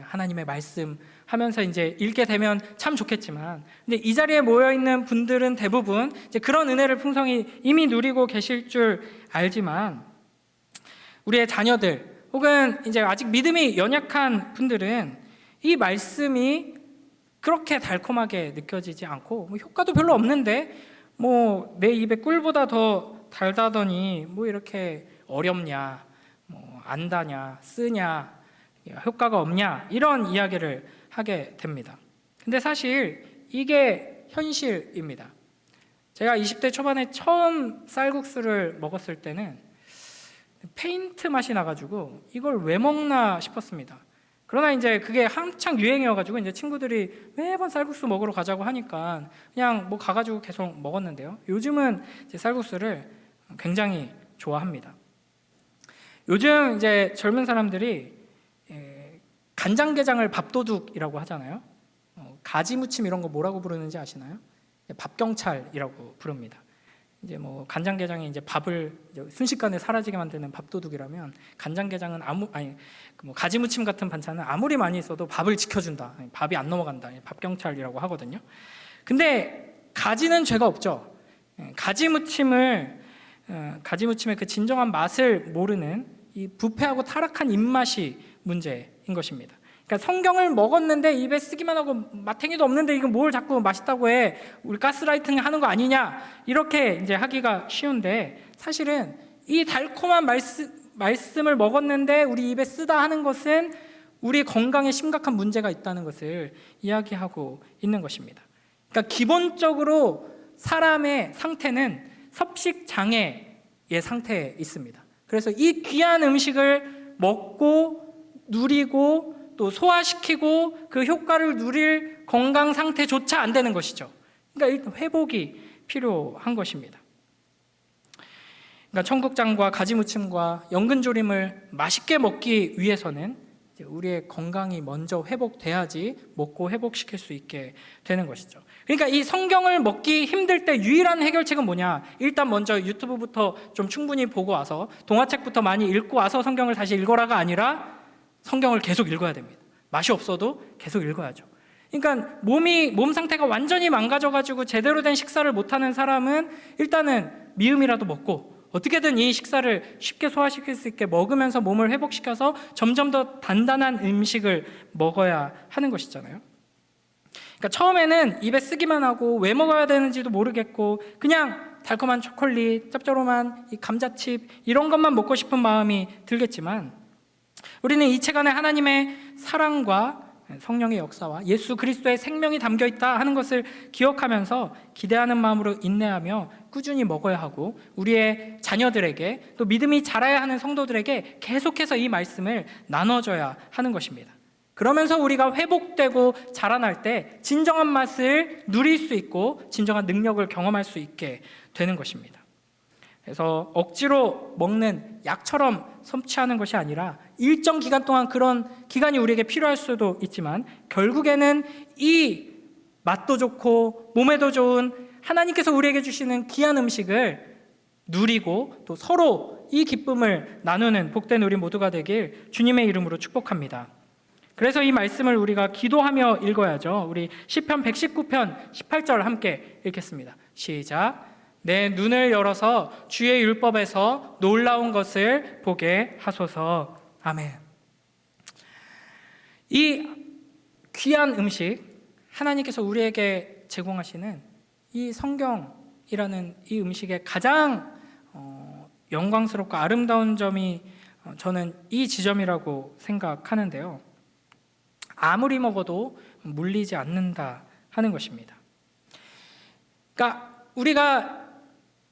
하나님의 말씀 하면서 이제 읽게 되면 참 좋겠지만, 근데 이 자리에 모여 있는 분들은 대부분 이제 그런 은혜를 풍성히 이미 누리고 계실 줄 알지만, 우리의 자녀들 혹은 이제 아직 믿음이 연약한 분들은 이 말씀이 그렇게 달콤하게 느껴지지 않고 뭐 효과도 별로 없는데 뭐 내 입에 꿀보다 더 달다더니 뭐 이렇게 어렵냐, 뭐 안다냐, 쓰냐, 효과가 없냐 이런 이야기를 하게 됩니다. 근데 사실 이게 현실입니다. 제가 20대 초반에 처음 쌀국수를 먹었을 때는 페인트 맛이 나가지고 이걸 왜 먹나 싶었습니다. 그러나 이제 그게 한창 유행이어가지고 이제 친구들이 매번 쌀국수 먹으러 가자고 하니까 그냥 뭐 가가지고 계속 먹었는데요. 요즘은 이제 쌀국수를 굉장히 좋아합니다. 요즘 이제 젊은 사람들이 간장게장을 밥도둑이라고 하잖아요. 가지무침 이런 거 뭐라고 부르는지 아시나요? 밥경찰이라고 부릅니다. 이제 뭐 간장게장이 이제 밥을 이제 순식간에 사라지게 만드는 밥도둑이라면 간장게장은 뭐 가지무침 같은 반찬은 아무리 많이 있어도 밥을 지켜준다. 밥이 안 넘어간다. 밥경찰이라고 하거든요. 근데 가지는 죄가 없죠. 가지무침의 그 진정한 맛을 모르는 이 부패하고 타락한 입맛이 문제인 것입니다. 그러니까 성경을 먹었는데 입에 쓰기만 하고 마탱이도 없는데 이거 뭘 자꾸 맛있다고 해? 우리 가스라이팅 하는 거 아니냐? 이렇게 이제 하기가 쉬운데 사실은 이 달콤한 말씀을 먹었는데 우리 입에 쓰다 하는 것은 우리 건강에 심각한 문제가 있다는 것을 이야기하고 있는 것입니다. 그러니까 기본적으로 사람의 상태는 섭식 장애의 상태에 있습니다. 그래서 이 귀한 음식을 먹고 누리고 또 소화시키고 그 효과를 누릴 건강 상태조차 안 되는 것이죠. 그러니까 일단 회복이 필요한 것입니다. 그러니까 청국장과 가지무침과 연근조림을 맛있게 먹기 위해서는 우리의 건강이 먼저 회복돼야지 먹고 회복시킬 수 있게 되는 것이죠. 그러니까 이 성경을 먹기 힘들 때 유일한 해결책은 뭐냐? 일단 먼저 유튜브부터 좀 충분히 보고 와서 동화책부터 많이 읽고 와서 성경을 다시 읽어라가 아니라 성경을 계속 읽어야 됩니다. 맛이 없어도 계속 읽어야죠. 그러니까 몸 상태가 완전히 망가져가지고 제대로 된 식사를 못하는 사람은 일단은 미음이라도 먹고 어떻게든 이 식사를 쉽게 소화시킬 수 있게 먹으면서 몸을 회복시켜서 점점 더 단단한 음식을 먹어야 하는 것이잖아요. 그러니까 처음에는 입에 쓰기만 하고 왜 먹어야 되는지도 모르겠고 그냥 달콤한 초콜릿, 짭조름한 이 감자칩 이런 것만 먹고 싶은 마음이 들겠지만 우리는 이 책 안에 하나님의 사랑과 성령의 역사와 예수 그리스도의 생명이 담겨 있다 하는 것을 기억하면서 기대하는 마음으로 인내하며 꾸준히 먹어야 하고 우리의 자녀들에게 또 믿음이 자라야 하는 성도들에게 계속해서 이 말씀을 나눠줘야 하는 것입니다. 그러면서 우리가 회복되고 자라날 때 진정한 맛을 누릴 수 있고 진정한 능력을 경험할 수 있게 되는 것입니다. 그래서 억지로 먹는 약처럼 섭취하는 것이 아니라 일정 기간 동안 그런 기간이 우리에게 필요할 수도 있지만 결국에는 이 맛도 좋고 몸에도 좋은 하나님께서 우리에게 주시는 귀한 음식을 누리고 또 서로 이 기쁨을 나누는 복된 우리 모두가 되길 주님의 이름으로 축복합니다. 그래서 이 말씀을 우리가 기도하며 읽어야죠. 우리 시편 119편 18절 함께 읽겠습니다. 시작. 내 눈을 열어서 주의 율법에서 놀라운 것을 보게 하소서. 아멘. 이 귀한 음식, 하나님께서 우리에게 제공하시는 이 성경이라는 이 음식의 가장 영광스럽고 아름다운 점이 저는 이 지점이라고 생각하는데요. 아무리 먹어도 물리지 않는다 하는 것입니다. 그러니까 우리가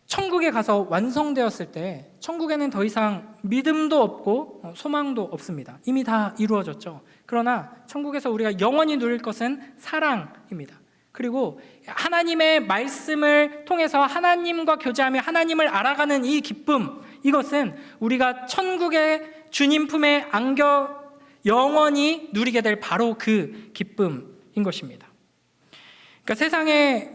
천국에 가서 완성되었을 때 천국에는 더 이상 믿음도 없고 소망도 없습니다. 이미 다 이루어졌죠. 그러나 천국에서 우리가 영원히 누릴 것은 사랑입니다. 그리고 하나님의 말씀을 통해서 하나님과 교제하며 하나님을 알아가는 이 기쁨, 이것은 우리가 천국의 주님 품에 안겨 영원히 누리게 될 바로 그 기쁨인 것입니다. 그러니까 세상에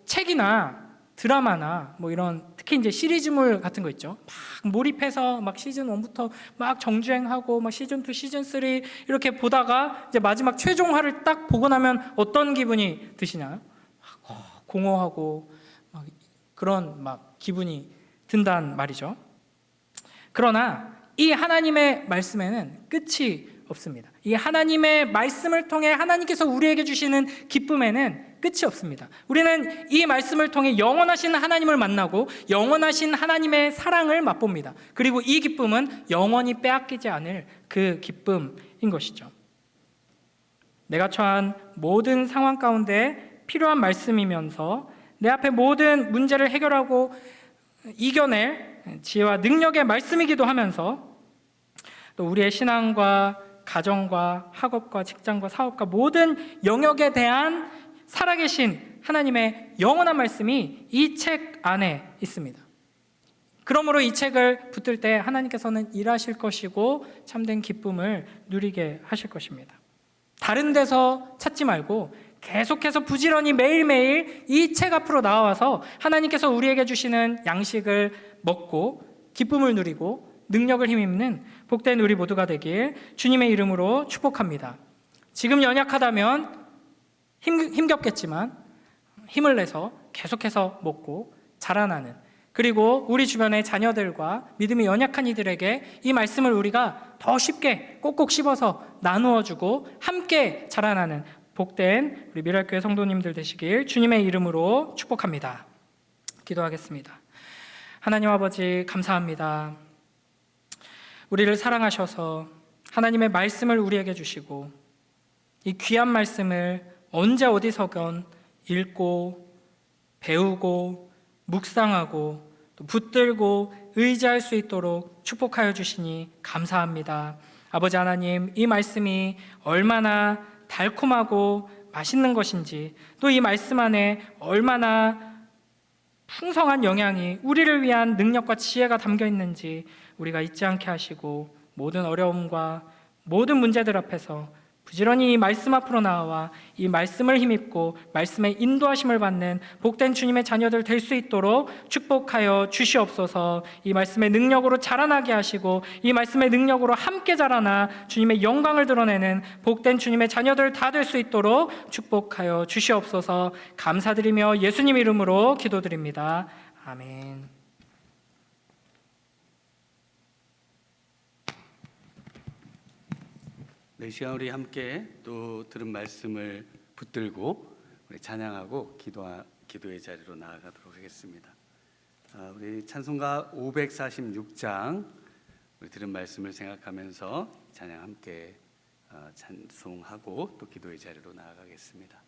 책이나 드라마나 이런 특히 이제 시리즈물 같은 거 있죠. 막 몰입해서 막 시즌 1부터 막 정주행하고 막 시즌 2, 시즌 3 이렇게 보다가 이제 마지막 최종화를 딱 보고 나면 어떤 기분이 드시나요? 공허하고 막 그런 막 기분이 든단 말이죠. 그러나 이 하나님의 말씀에는 끝이 없습니다. 이 하나님의 말씀을 통해 하나님께서 우리에게 주시는 기쁨에는 끝이 없습니다. 우리는 이 말씀을 통해 영원하신 하나님을 만나고 영원하신 하나님의 사랑을 맛봅니다. 그리고 이 기쁨은 영원히 빼앗기지 않을 그 기쁨인 것이죠. 내가 처한 모든 상황 가운데 필요한 말씀이면서 내 앞에 모든 문제를 해결하고 이겨낼 지혜와 능력의 말씀이기도 하면서 또 우리의 신앙과 가정과 학업과 직장과 사업과 모든 영역에 대한 살아계신 하나님의 영원한 말씀이 이 책 안에 있습니다. 그러므로 이 책을 붙들 때 하나님께서는 일하실 것이고 참된 기쁨을 누리게 하실 것입니다. 다른 데서 찾지 말고 계속해서 부지런히 매일매일 이 책 앞으로 나와서 하나님께서 우리에게 주시는 양식을 먹고 기쁨을 누리고 능력을 힘입는 복된 우리 모두가 되길 주님의 이름으로 축복합니다. 지금 연약하다면 힘겹겠지만 힘을 내서 계속해서 먹고 자라나는, 그리고 우리 주변의 자녀들과 믿음이 연약한 이들에게 이 말씀을 우리가 더 쉽게 꼭꼭 씹어서 나누어주고 함께 자라나는 복된 우리 미랄교회 성도님들 되시길 주님의 이름으로 축복합니다. 기도하겠습니다. 하나님 아버지 감사합니다. 우리를 사랑하셔서 하나님의 말씀을 우리에게 주시고 이 귀한 말씀을 언제 어디서건 읽고 배우고 묵상하고 또 붙들고 의지할 수 있도록 축복하여 주시니 감사합니다. 아버지 하나님, 이 말씀이 얼마나 달콤하고 맛있는 것인지, 또 이 말씀 안에 얼마나 풍성한 영향이 우리를 위한 능력과 지혜가 담겨 있는지 우리가 잊지 않게 하시고, 모든 어려움과 모든 문제들 앞에서 부지런히 이 말씀 앞으로 나와 이 말씀을 힘입고 말씀의 인도하심을 받는 복된 주님의 자녀들 될 수 있도록 축복하여 주시옵소서. 이 말씀의 능력으로 자라나게 하시고 이 말씀의 능력으로 함께 자라나 주님의 영광을 드러내는 복된 주님의 자녀들 다 될 수 있도록 축복하여 주시옵소서. 감사드리며 예수님 이름으로 기도드립니다. 아멘. 이 시간 우리 함께 또 들은 말씀을 붙들고 우리 찬양하고 기도의 자리로 나아가도록 하겠습니다. 우리 찬송가 546장 우리 들은 말씀을 생각하면서 찬양 함께 찬송하고 또 기도의 자리로 나아가겠습니다.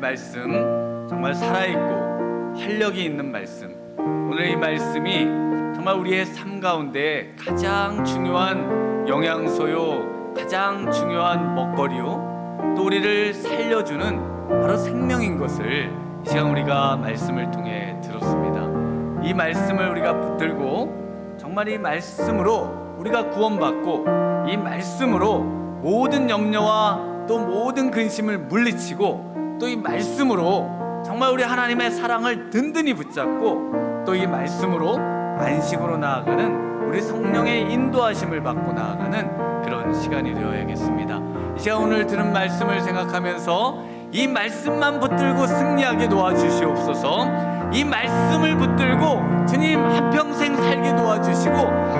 말씀 정말 살아있고 활력이 있는 말씀. 오늘 이 말씀이 정말 우리의 삶 가운데 가장 중요한 영양소요, 가장 중요한 먹거리요, 또 우리를 살려주는 바로 생명인 것을 이 시간 우리가 말씀을 통해 들었습니다. 이 말씀을 우리가 붙들고 정말 이 말씀으로 우리가 구원받고 이 말씀으로 모든 염려와 또 모든 근심을 물리치고 또 이 말씀으로 정말 우리 하나님의 사랑을 든든히 붙잡고 또 이 말씀으로 안식으로 나아가는 우리 성령의 인도하심을 받고 나아가는 그런 시간이 되어야겠습니다. 이 시간 오늘 들은 말씀을 생각하면서 이 말씀만 붙들고 승리하게 도와주시옵소서. 이 말씀을 붙들고 주님 한평생 살게 도와주시고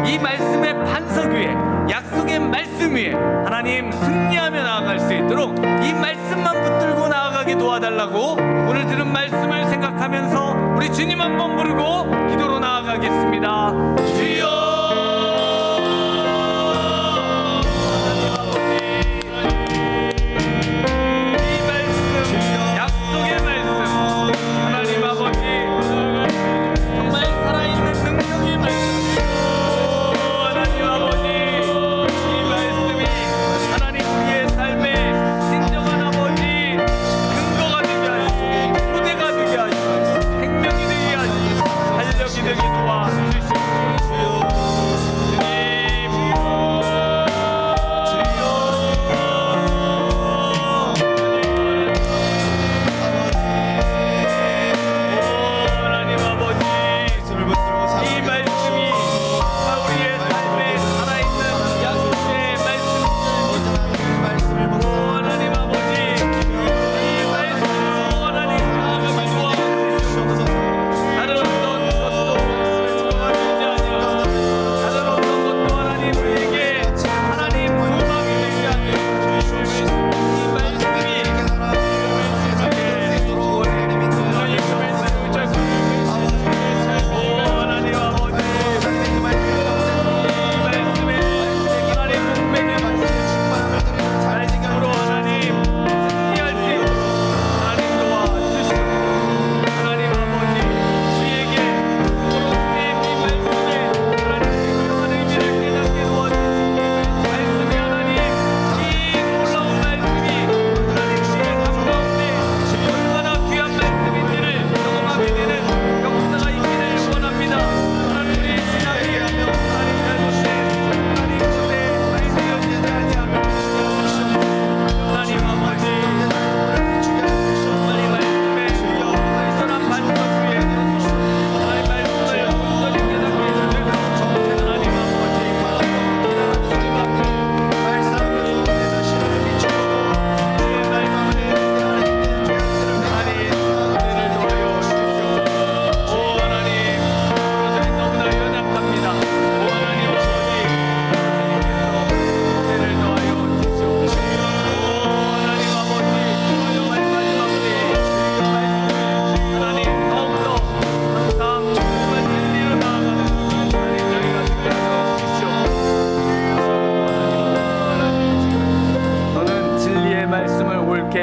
이 말씀의 반석 위에 약속의 말씀 위에 하나님 승리하며 나아갈 수 있도록 이 말씀만 붙들고 나아가게 도와달라고 오늘 들은 말씀을 생각하면서 우리 주님 한번 부르고 기도로 나아가겠습니다. 주여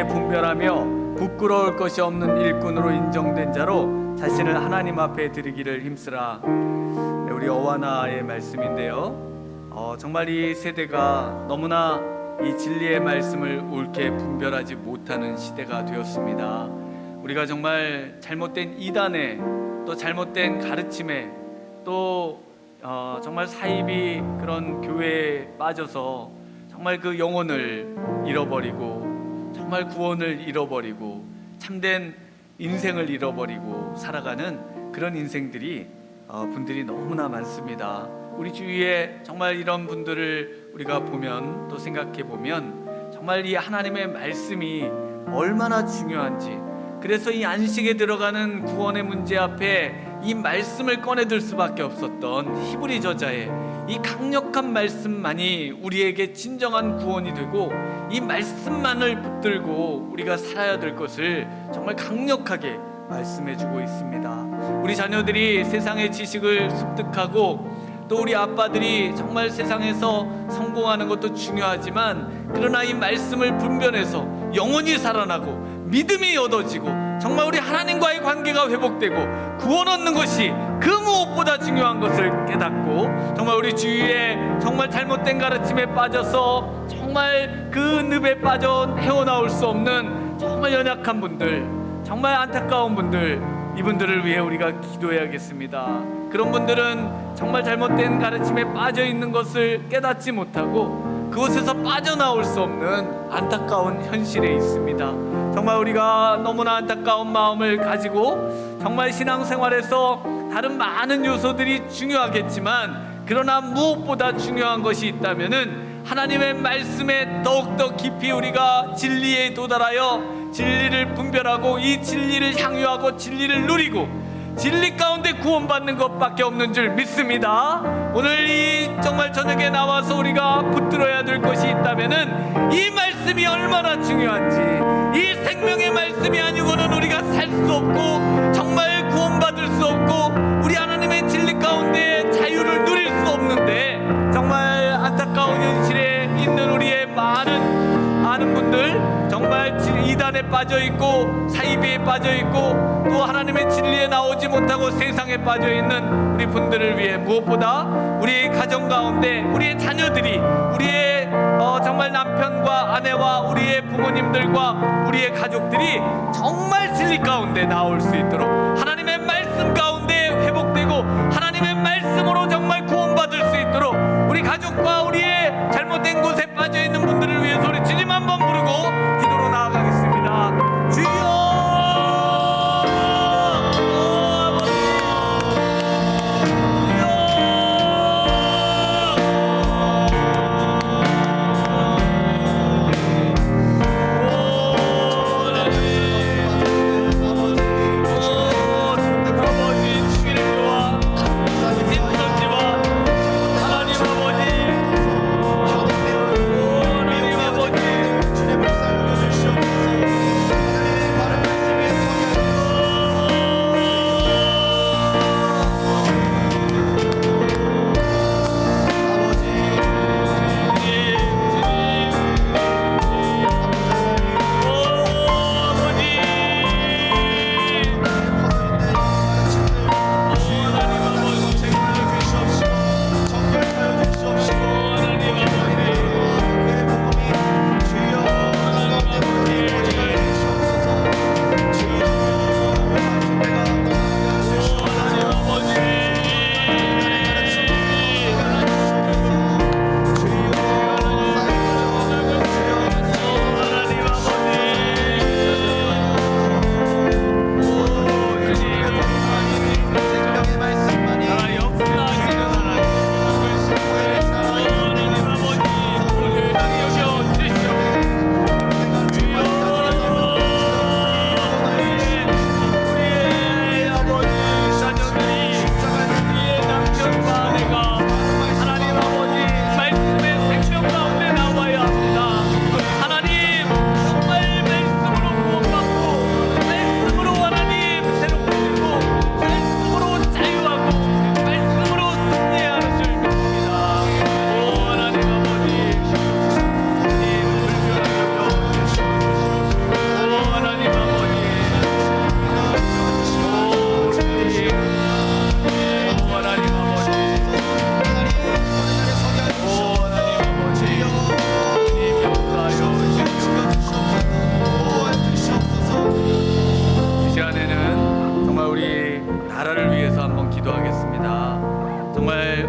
분별하며 부끄러울 것이 없는 일꾼으로 인정된 자로 자신을 하나님 앞에 드리기를 힘쓰라. 우리 어와나의 말씀인데요. 정말 이 세대가 너무나 이 진리의 말씀을 옳게 분별하지 못하는 시대가 되었습니다. 우리가 정말 잘못된 이단에 또 잘못된 가르침에 또 정말 사이비 그런 교회에 빠져서 정말 그 영혼을 잃어버리고 정말 구원을 잃어버리고 참된 인생을 잃어버리고 살아가는 그런 인생들이 분들이 너무나 많습니다. 우리 주위에 정말 이런 분들을 우리가 보면 또 생각해 보면 정말 이 하나님의 말씀이 얼마나 중요한지, 그래서 이 안식에 들어가는 구원의 문제 앞에 이 말씀을 꺼내들 수밖에 없었던 히브리 저자의 이 강력한 말씀만이 우리에게 진정한 구원이 되고 이 말씀만을 붙들고 우리가 살아야 될 것을 정말 강력하게 말씀해주고 있습니다. 우리 자녀들이 세상의 지식을 습득하고 또 우리 아빠들이 정말 세상에서 성공하는 것도 중요하지만 그러나 이 말씀을 분별해서 영원히 살아나고 믿음이 얻어지고 정말 우리 하나님과의 관계가 회복되고 구원 얻는 것이 그 무엇보다 중요한 것을 깨닫고 정말 우리 주위에 정말 잘못된 가르침에 빠져서 정말 그 늪에 빠져 헤어나올 수 없는 정말 연약한 분들, 정말 안타까운 분들, 이분들을 위해 우리가 기도해야겠습니다. 그런 분들은 정말 잘못된 가르침에 빠져 있는 것을 깨닫지 못하고 그곳에서 빠져나올 수 없는 안타까운 현실에 있습니다. 정말 우리가 너무나 안타까운 마음을 가지고 정말 신앙생활에서 다른 많은 요소들이 중요하겠지만, 그러나 무엇보다 중요한 것이 있다면은 하나님의 말씀에 더욱더 깊이 우리가 진리에 도달하여 진리를 분별하고 이 진리를 향유하고 진리를 누리고 진리 가운데 구원받는 것밖에 없는 줄 믿습니다. 오늘 이 정말 저녁에 나와서 우리가 붙들어야 될 것이 있다면은 이 말씀이 얼마나 중요한지, 이 생명의 말씀이 아니고는 우리가 살 수 없고 정말 구원받을 수 없고 우리 하나님의 진리 가운데 자유를 누릴 수 없는데, 정말 안타까운 현실에 있는 우리의 많은 분들, 정말 이단에 빠져 있고 사이비에 빠져 있고 또 하나님의 진리에 나오지 못하고 세상에 빠져 있는 우리 분들을 위해 무엇보다 우리의 가정 가운데 우리의 자녀들이, 우리의 정말 남편과 아내와 우리의 부모님들과 우리의 가족들이 정말 진리 가운데 나올 수 있도록, 하나님의 말씀 가운데 회복되고 하나님의 말씀으로 정말 구원받을 수 있도록 우리 가족과 우리의 잘못된 곳에 빠져 있는 분들을 위해서 우리 주님 한번 부르고 기도로 나아가겠습니다. 주여!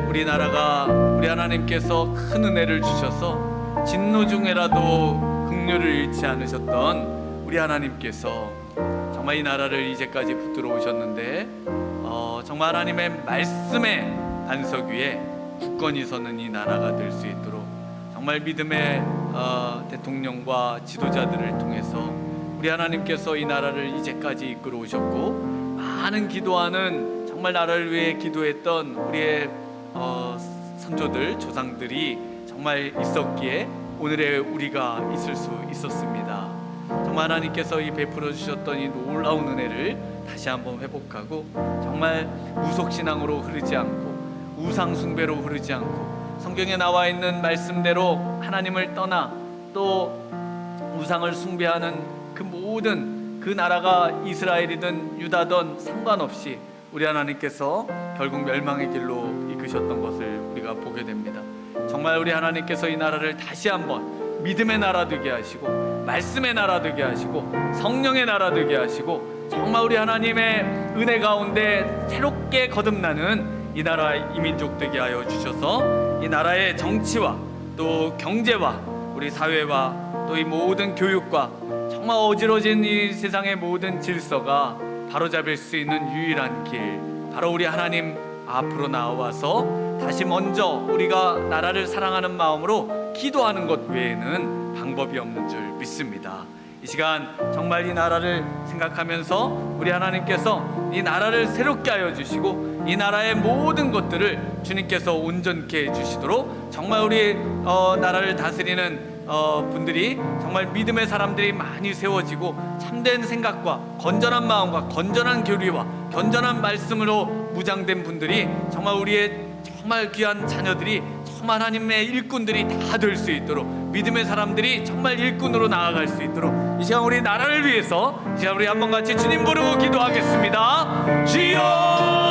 우리나라가 우리 하나님께서 큰 은혜를 주셔서 진노 중에라도 긍휼을 잃지 않으셨던 우리 하나님께서 정말 이 나라를 이제까지 붙들어 오셨는데 정말 하나님의 말씀의 반석 위에 굳건히 서는 이 나라가 될 수 있도록 정말 믿음의 대통령과 지도자들을 통해서 우리 하나님께서 이 나라를 이제까지 이끌어 오셨고, 많은 기도하는 정말 나라를 위해 기도했던 우리의 선조들, 조상들이 정말 있었기에 오늘의 우리가 있을 수 있었습니다. 정말 하나님께서 이 베풀어 주셨던 이 놀라운 은혜를 다시 한번 회복하고, 정말 무속신앙으로 흐르지 않고 우상 숭배로 흐르지 않고 성경에 나와 있는 말씀대로 하나님을 떠나 또 우상을 숭배하는 그 모든 그 나라가 이스라엘이든 유다든 상관없이 우리 하나님께서 결국 멸망의 길로 이끄셨던 것을 우리가 보게 됩니다. 정말 우리 하나님께서 이 나라를 다시 한번 믿음의 나라 되게 하시고 말씀의 나라 되게 하시고 성령의 나라 되게 하시고 정말 우리 하나님의 은혜 가운데 새롭게 거듭나는 이 나라 이 민족 되게 하여 주셔서 이 나라의 정치와 또 경제와 우리 사회와 또 이 모든 교육과 정말 어지러진 이 세상의 모든 질서가 바로잡을 수 있는 유일한 길, 바로 우리 하나님 앞으로 나와서 다시 먼저 우리가 나라를 사랑하는 마음으로 기도하는 것 외에는 방법이 없는 줄 믿습니다. 이 시간 정말 이 나라를 생각하면서 우리 하나님께서 이 나라를 새롭게 하여 주시고 이 나라의 모든 것들을 주님께서 온전케 해주시도록 정말 우리 나라를 다스리는 분들이 정말 믿음의 사람들이 많이 세워지고 참된 생각과 건전한 마음과 건전한 교리와 건전한 말씀으로 무장된 분들이 정말 우리의 정말 귀한 자녀들이 정말 하나님의 일꾼들이 다 될 수 있도록 믿음의 사람들이 정말 일꾼으로 나아갈 수 있도록 이 시간 우리 나라를 위해서 이 시간 우리 한번 같이 주님 부르고 기도하겠습니다. 주여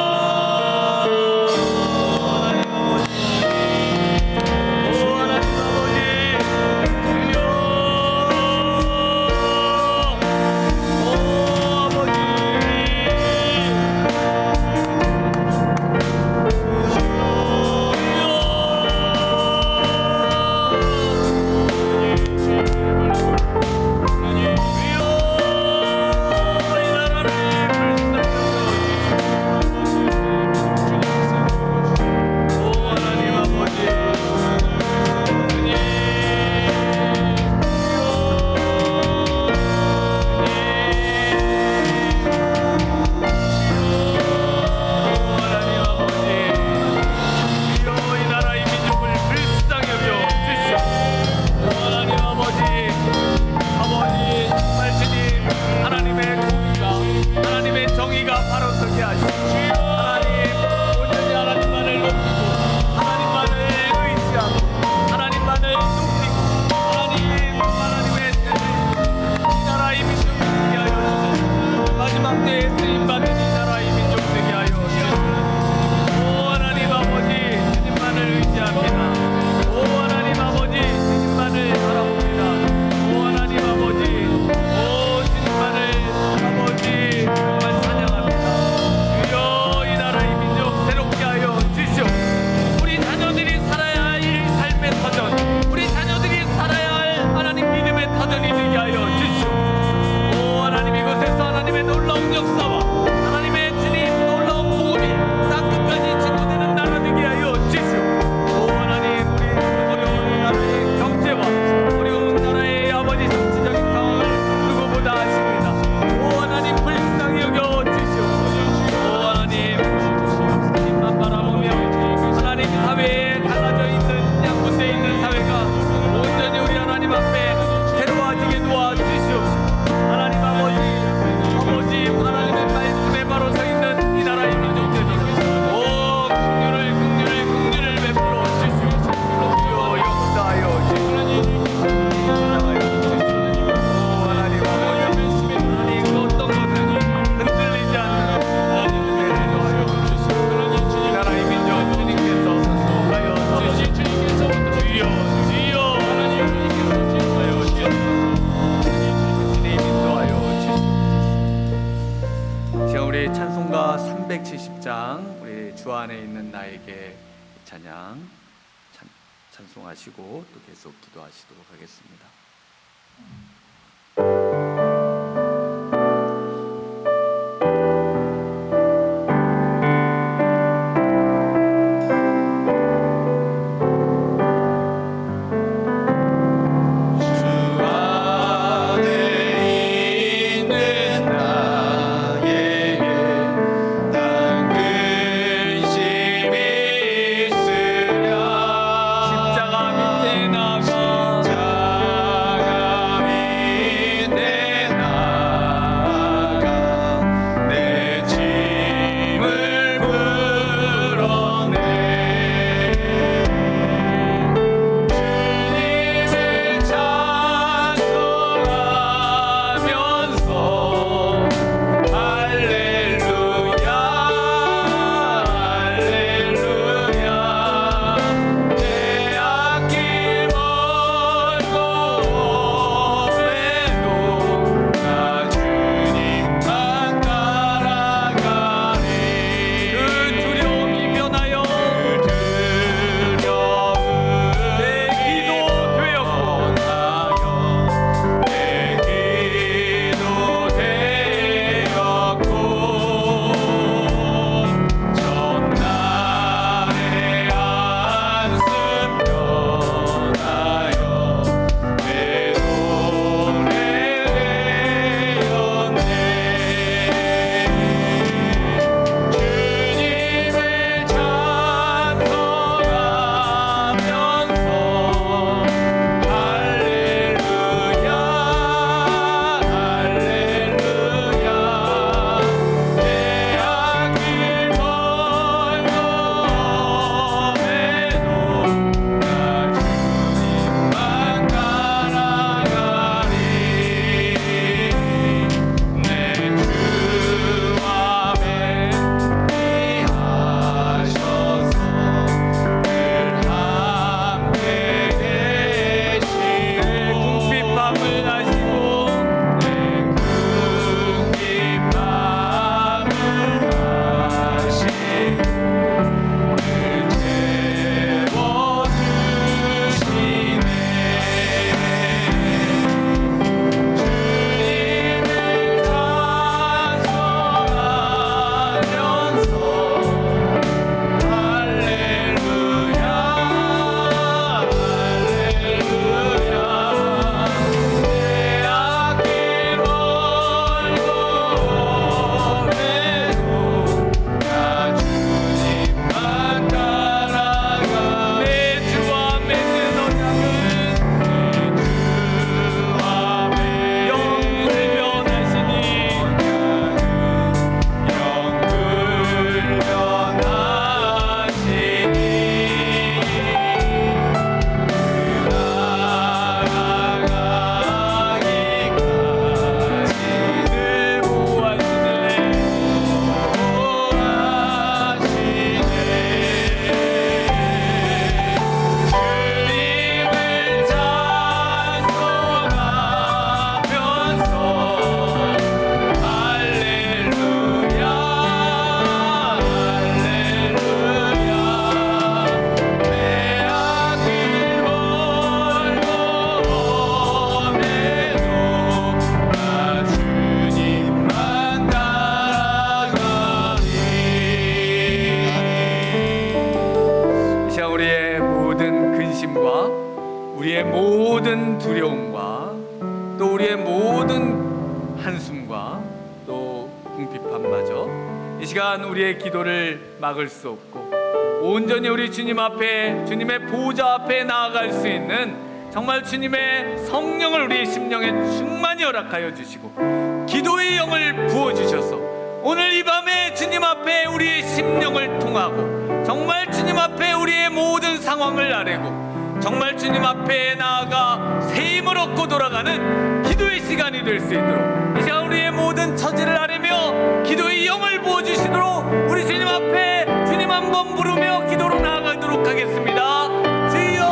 찬송가 370장 우리 주 안에 있는 나에게 찬송하시고 또 계속 기도하시도록 하겠습니다. 십자가 밑에 나가 우리의 모든 두려움과 또 우리의 모든 한숨과 또 궁핍함마저 이 시간 우리의 기도를 막을 수 없고 온전히 우리 주님 앞에, 주님의 보좌 앞에 나아갈 수 있는 정말 주님의 성령을 우리 심령에 충만히 허락하여 주시고 기도의 영을 부어주셔서 오늘 이 밤에 주님 앞에 우리의 심령을 통하고 정말 주님 앞에 우리의 모든 상황을 아뢰고 정말 주님 앞에 나아가 새 힘을 얻고 돌아가는 기도의 시간이 될 수 있도록 이 시간 우리의 모든 처지를 아뢰며 기도의 영을 부어주시도록 우리 주님 앞에 주님 한번 부르며 기도로 나아가도록 하겠습니다. 주여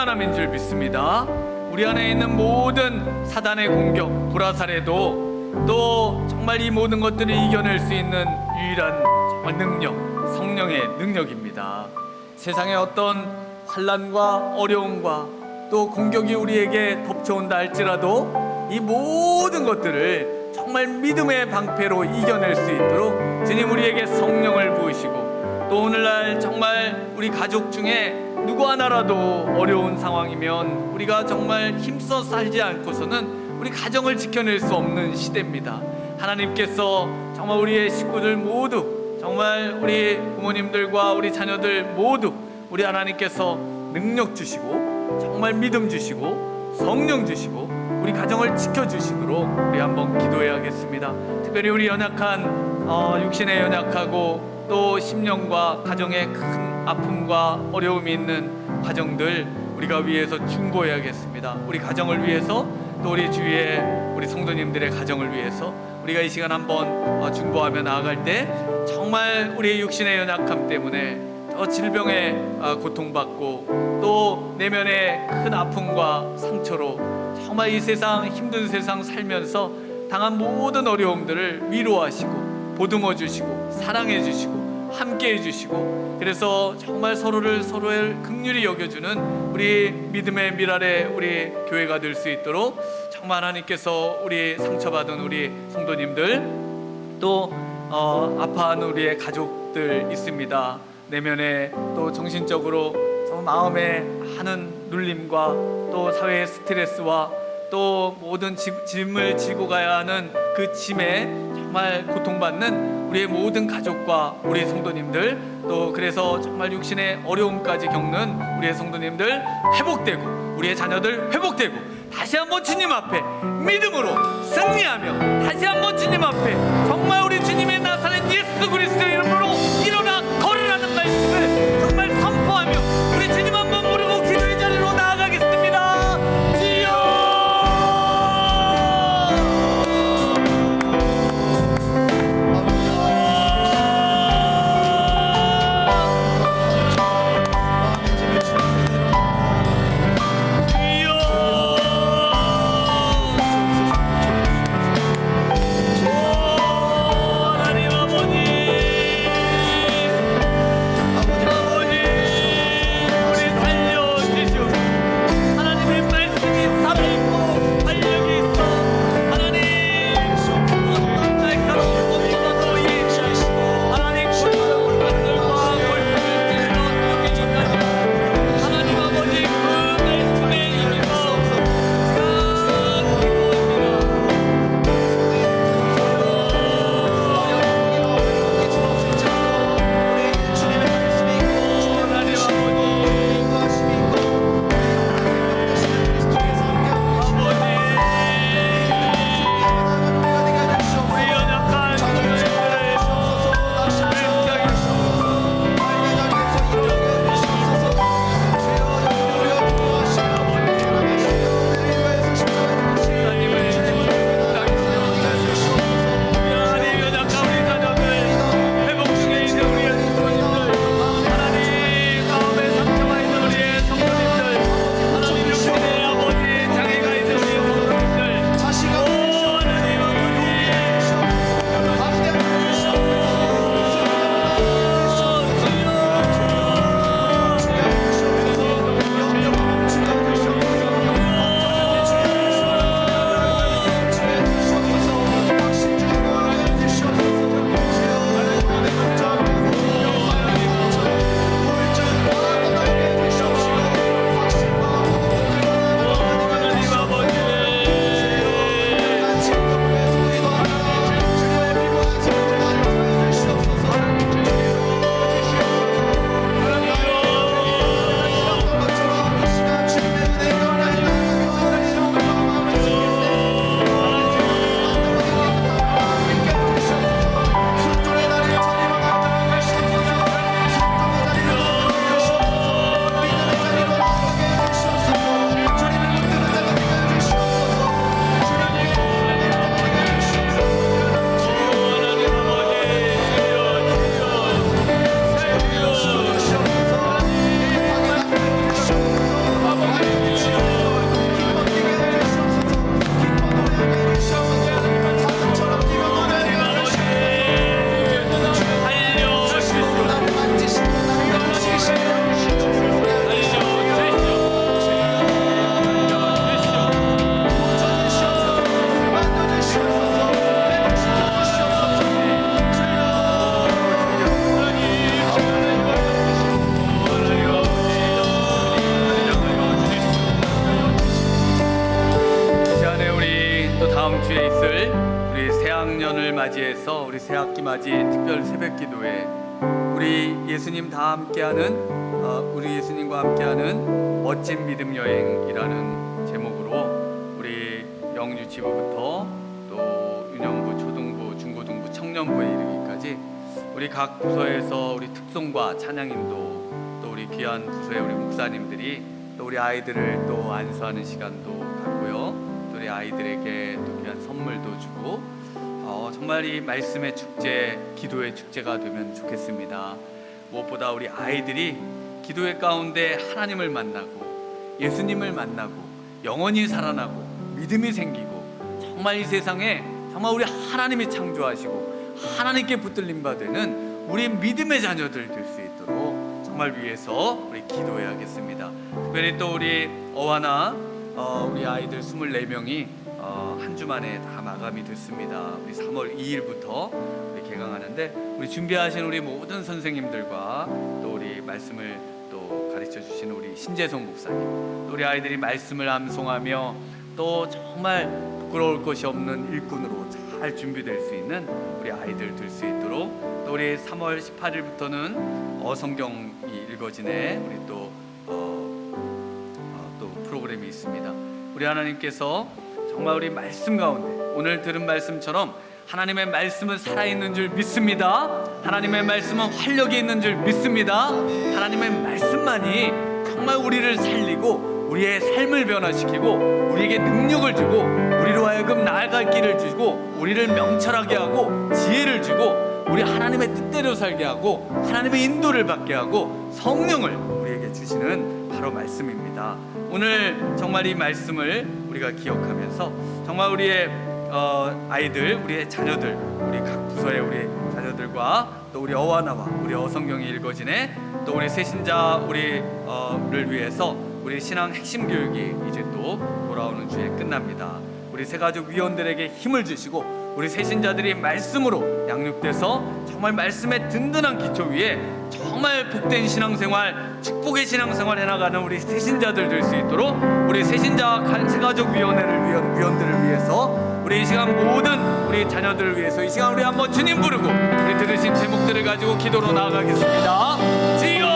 충만함인 줄 믿습니다. 우리 안에 있는 모든 사단의 공격, 불화살에도 또 정말 이 모든 것들을 이겨낼 수 있는 유일한 정말 능력, 성령의 능력입니다. 세상의 어떤 환난과 어려움과 또 공격이 우리에게 덮쳐온다 할지라도 이 모든 것들을 정말 믿음의 방패로 이겨낼 수 있도록 주님 우리에게 성령을 부으시고, 또 오늘날 정말 우리 가족 중에 누구 하나라도 어려운 상황이면 우리가 정말 힘써 살지 않고서는 우리 가정을 지켜낼 수 없는 시대입니다. 하나님께서 정말 우리의 식구들 모두, 정말 우리 부모님들과 우리 자녀들 모두 우리 하나님께서 능력 주시고 정말 믿음 주시고 성령 주시고 우리 가정을 지켜주시도록 우리 한번 기도해야겠습니다. 특별히 우리 연약한 육신에 연약하고 또 심령과 가정에 큰 아픔과 어려움이 있는 가정들 우리가 위해서 중보해야겠습니다. 우리 가정을 위해서, 또 우리 주위의 우리 성도님들의 가정을 위해서 우리가 이 시간 한번 중보하며 나아갈 때 정말 우리의 육신의 연약함 때문에 질병에 고통받고 또 내면의 큰 아픔과 상처로 정말 이 세상, 힘든 세상 살면서 당한 모든 어려움들을 위로하시고 보듬어 주시고 사랑해 주시고 함께 해 주시고, 그래서 정말 서로를 긍휼히 여겨주는 우리 믿음의 미랄의 우리 교회가 될 수 있도록 정말 하나님께서 우리 상처받은 우리 성도님들, 또 아파하는 우리의 가족들 있습니다. 내면에 또 정신적으로 마음에 하는 눌림과 또 사회의 스트레스와 또 모든 짐을 지고 가야 하는 그 짐에 정말 고통받는 우리의 모든 가족과 우리 성도님들, 또 그래서 정말 육신의 어려움까지 겪는 우리의 성도님들 회복되고 우리의 자녀들 회복되고 다시 한번 주님 앞에 믿음으로 승리하며 다시 한번 주님 앞에 정말 우리 주님의 나사렛 예수 그리스도의 이름으로 일어나 걸으라는 말씀을 정말 선포하며 우리 주님 한번 부르고 기도의 자리로 나아가겠습니다. 주여! 또 다음 주에 있을 우리 새학년을 맞이해서 우리 새학기 맞이 특별 새벽기도회 우리 예수님 다 함께하는 우리 예수님과 함께하는 멋진 믿음 여행이라는 제목으로 우리 영주 지부부터 또 윤영부, 초등부, 중고등부, 청년부에 이르기까지 우리 각 부서에서 우리 특송과 찬양인도 또 우리 귀한 부서의 우리 목사님들이 또 우리 아이들을 또 안수하는 시간도 갖고요. 또 우리 아이들에게 또 귀한 선물도 주고 정말 이 말씀의 축제, 기도의 축제가 되면 좋겠습니다. 무엇보다 우리 아이들이 기도의 가운데 하나님을 만나고 예수님을 만나고 영원히 살아나고 믿음이 생기고 정말 이 세상에 정말 우리 하나님이 창조하시고 하나님께 붙들림 받는 우리 믿음의 자녀들 될 수 있도록 정말 위해서 우리 기도해야겠습니다. 특별히 또 우리 어와나 우리 아이들 24명이 한 주 만에 다 마감이 됐습니다. 우리 3월 2일부터 우리 개강하는데 우리 준비하신 우리 모든 선생님들과 또 우리 말씀을 또 가르쳐 주시는 우리 신재성 목사님, 또 우리 아이들이 말씀을 암송하며 또 정말 부끄러울 것이 없는 일꾼으로 잘 준비될 수 있는 우리 아이들 될 수 있도록 또 우리 3월 18일부터는 어성경이 읽어지네 우리 또 프로그램이 있습니다. 우리 하나님께서 정말 우리 말씀 가운데 오늘 들은 말씀처럼 하나님의 말씀은 살아있는 줄 믿습니다. 하나님의 말씀은 활력이 있는 줄 믿습니다. 하나님의 말씀만이 정말 우리를 살리고 우리의 삶을 변화시키고 우리에게 능력을 주고 우리로 하여금 나아갈 길을 주고 우리를 명철하게 하고 지혜를 주고 우리 하나님의 뜻대로 살게 하고 하나님의 인도를 받게 하고 성령을 우리에게 주시는 바로 말씀입니다. 오늘 정말 이 말씀을 우리가 기억하면서 정말 우리의 아이들, 우리의 자녀들, 우리 각 부서의 우리 자녀들과 또 우리 어와나와 우리 어성경이 읽어지네 또 우리 새신자 우리를 위해서 우리 신앙 핵심 교육이 이제 또 돌아오는 주에 끝납니다. 우리 새가족 위원들에게 힘을 주시고 우리 새신자들이 말씀으로 양육돼서 정말 말씀의 든든한 기초 위에 정말 복된 신앙생활, 축복의 신앙생활 해나가는 우리 새신자들 될 수 있도록 우리 새신자 새가족 위원들을 위해서 우리 이 시간 모든 우리 자녀들을 위해서 이 시간 우리 한번 주님 부르고 우리 들으신 제목들을 가지고 기도로 나아가겠습니다. 주여!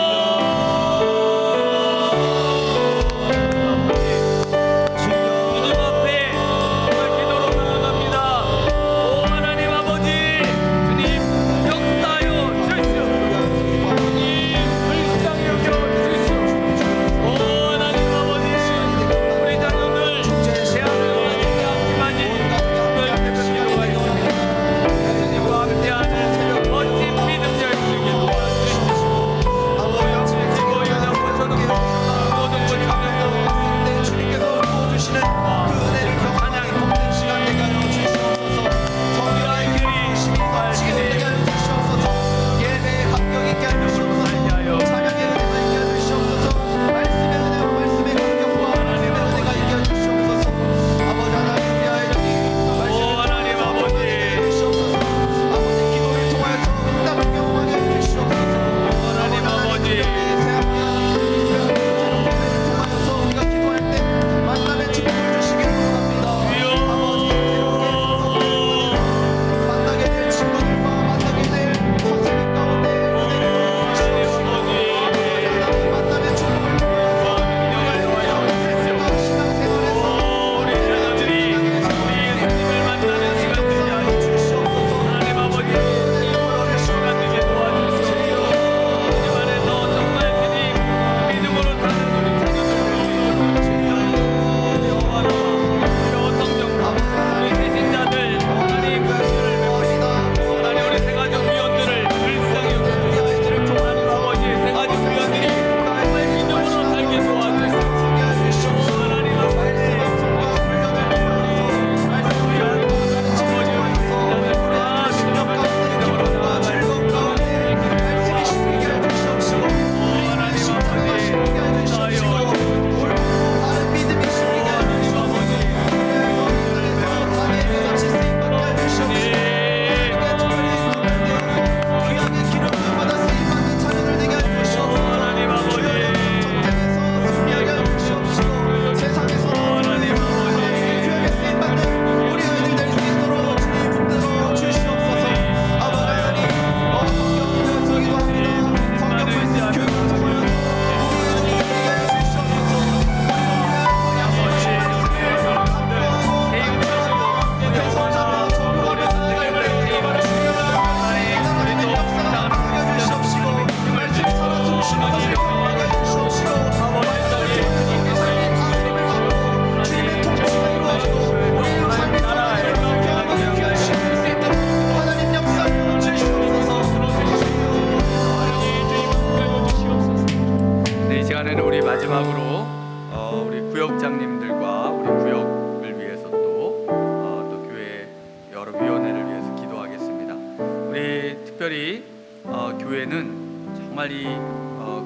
교회는 정말 이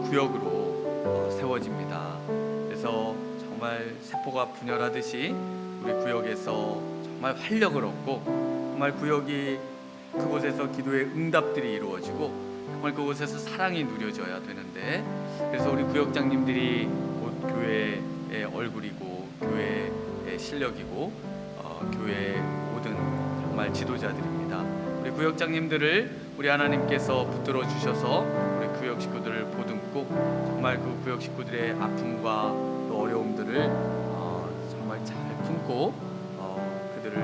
구역으로 세워집니다. 그래서 정말 세포가 분열하듯이 우리 구역에서 정말 활력을 얻고 정말 구역이 그곳에서 기도의 응답들이 이루어지고 정말 그곳에서 사랑이 누려져야 되는데, 그래서 우리 구역장님들이 곧 교회의 얼굴이고 교회의 실력이고 교회의 모든 정말 지도자들입니다. 우리 구역장님들을 우리 하나님께서 붙들어 주셔서 우리 구역 식구들을 보듬고 정말 그 구역 식구들의 아픔과 또 어려움들을 정말 잘 품고 그들을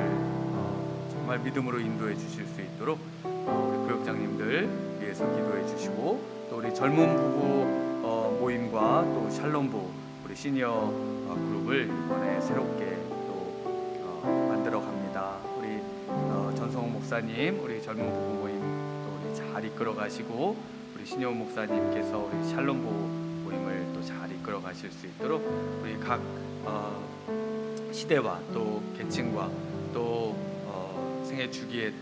정말 믿음으로 인도해 주실 수 있도록 우리 구역장님들 위해서 기도해 주시고, 또 우리 젊은 부부 모임과 또 샬롬부 우리 시니어 그룹을 이번에 새롭게 또 만들어 갑니다. 우리 전성호 목사님 우리 젊은 부부 모임 또 우리 잘 이끌어 가시고, 우리 시니어 목사님께서 우리 샬롬부 모임을 또 잘 이끌어 가실 수 있도록 우리 각 시대와 또 계층과 또 생애 주기에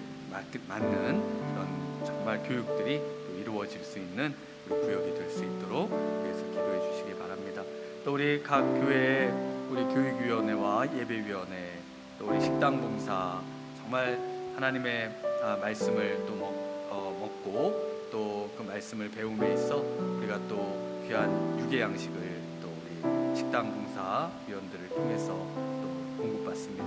맞는 그런 정말 교육들이 또 이루어질 수 있는 우리 구역이 될 수 있도록 위해서 기도해 주시기 바랍니다. 또 우리 각 교회의 우리 교육위원회와 예배위원회, 또 우리 식당봉사, 정말 하나님의 말씀을 또 먹고 또 그 말씀을 배움에 있어 우리가 또 귀한 유괴 양식을 또 우리 식당봉사 위원들을 통해서 또 공급받습니다.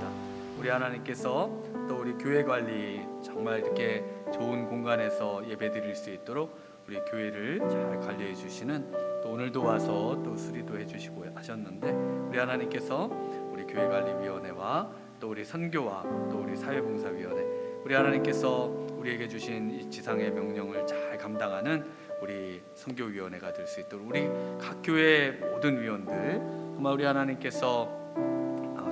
우리 하나님께서 또 우리 교회 관리 정말 이렇게 좋은 공간에서 예배드릴 수 있도록 우리 교회를 잘 관리해 주시는, 또 오늘도 와서 또 수리도 해주시고 하셨는데, 우리 하나님께서 우리 교회관리위원회와 또 우리 선교와 또 우리 사회봉사위원회, 우리 하나님께서 우리에게 주신 이 지상의 명령을 잘 감당하는 우리 선교위원회가 될 수 있도록 우리 각 교회 모든 위원들 정말 우리 하나님께서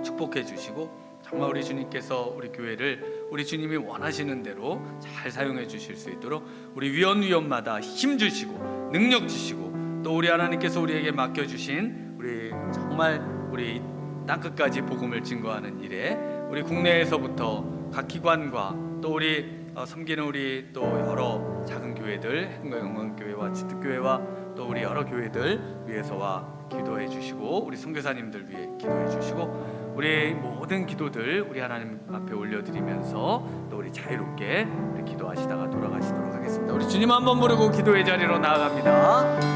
축복해 주시고, 정말 우리 주님께서 우리 교회를 우리 주님이 원하시는 대로 잘 사용해 주실 수 있도록 우리 위원마다 힘 주시고 능력 주시고, 또 우리 하나님께서 우리에게 맡겨주신 우리 정말 우리 땅끝까지 복음을 증거하는 일에 우리 국내에서부터 각 기관과 또 우리 섬기는 우리 또 여러 작은 교회들, 행거영광교회와 지특교회와 또 우리 여러 교회들 위해서와 기도해 주시고, 우리 선교사님들 위해 기도해 주시고, 우리 모든 기도들 우리 하나님 앞에 올려드리면서 또 우리 자유롭게 우리 기도하시다가 돌아가시도록 하겠습니다. 우리 주님 한번 부르고 기도의 자리로 나아갑니다.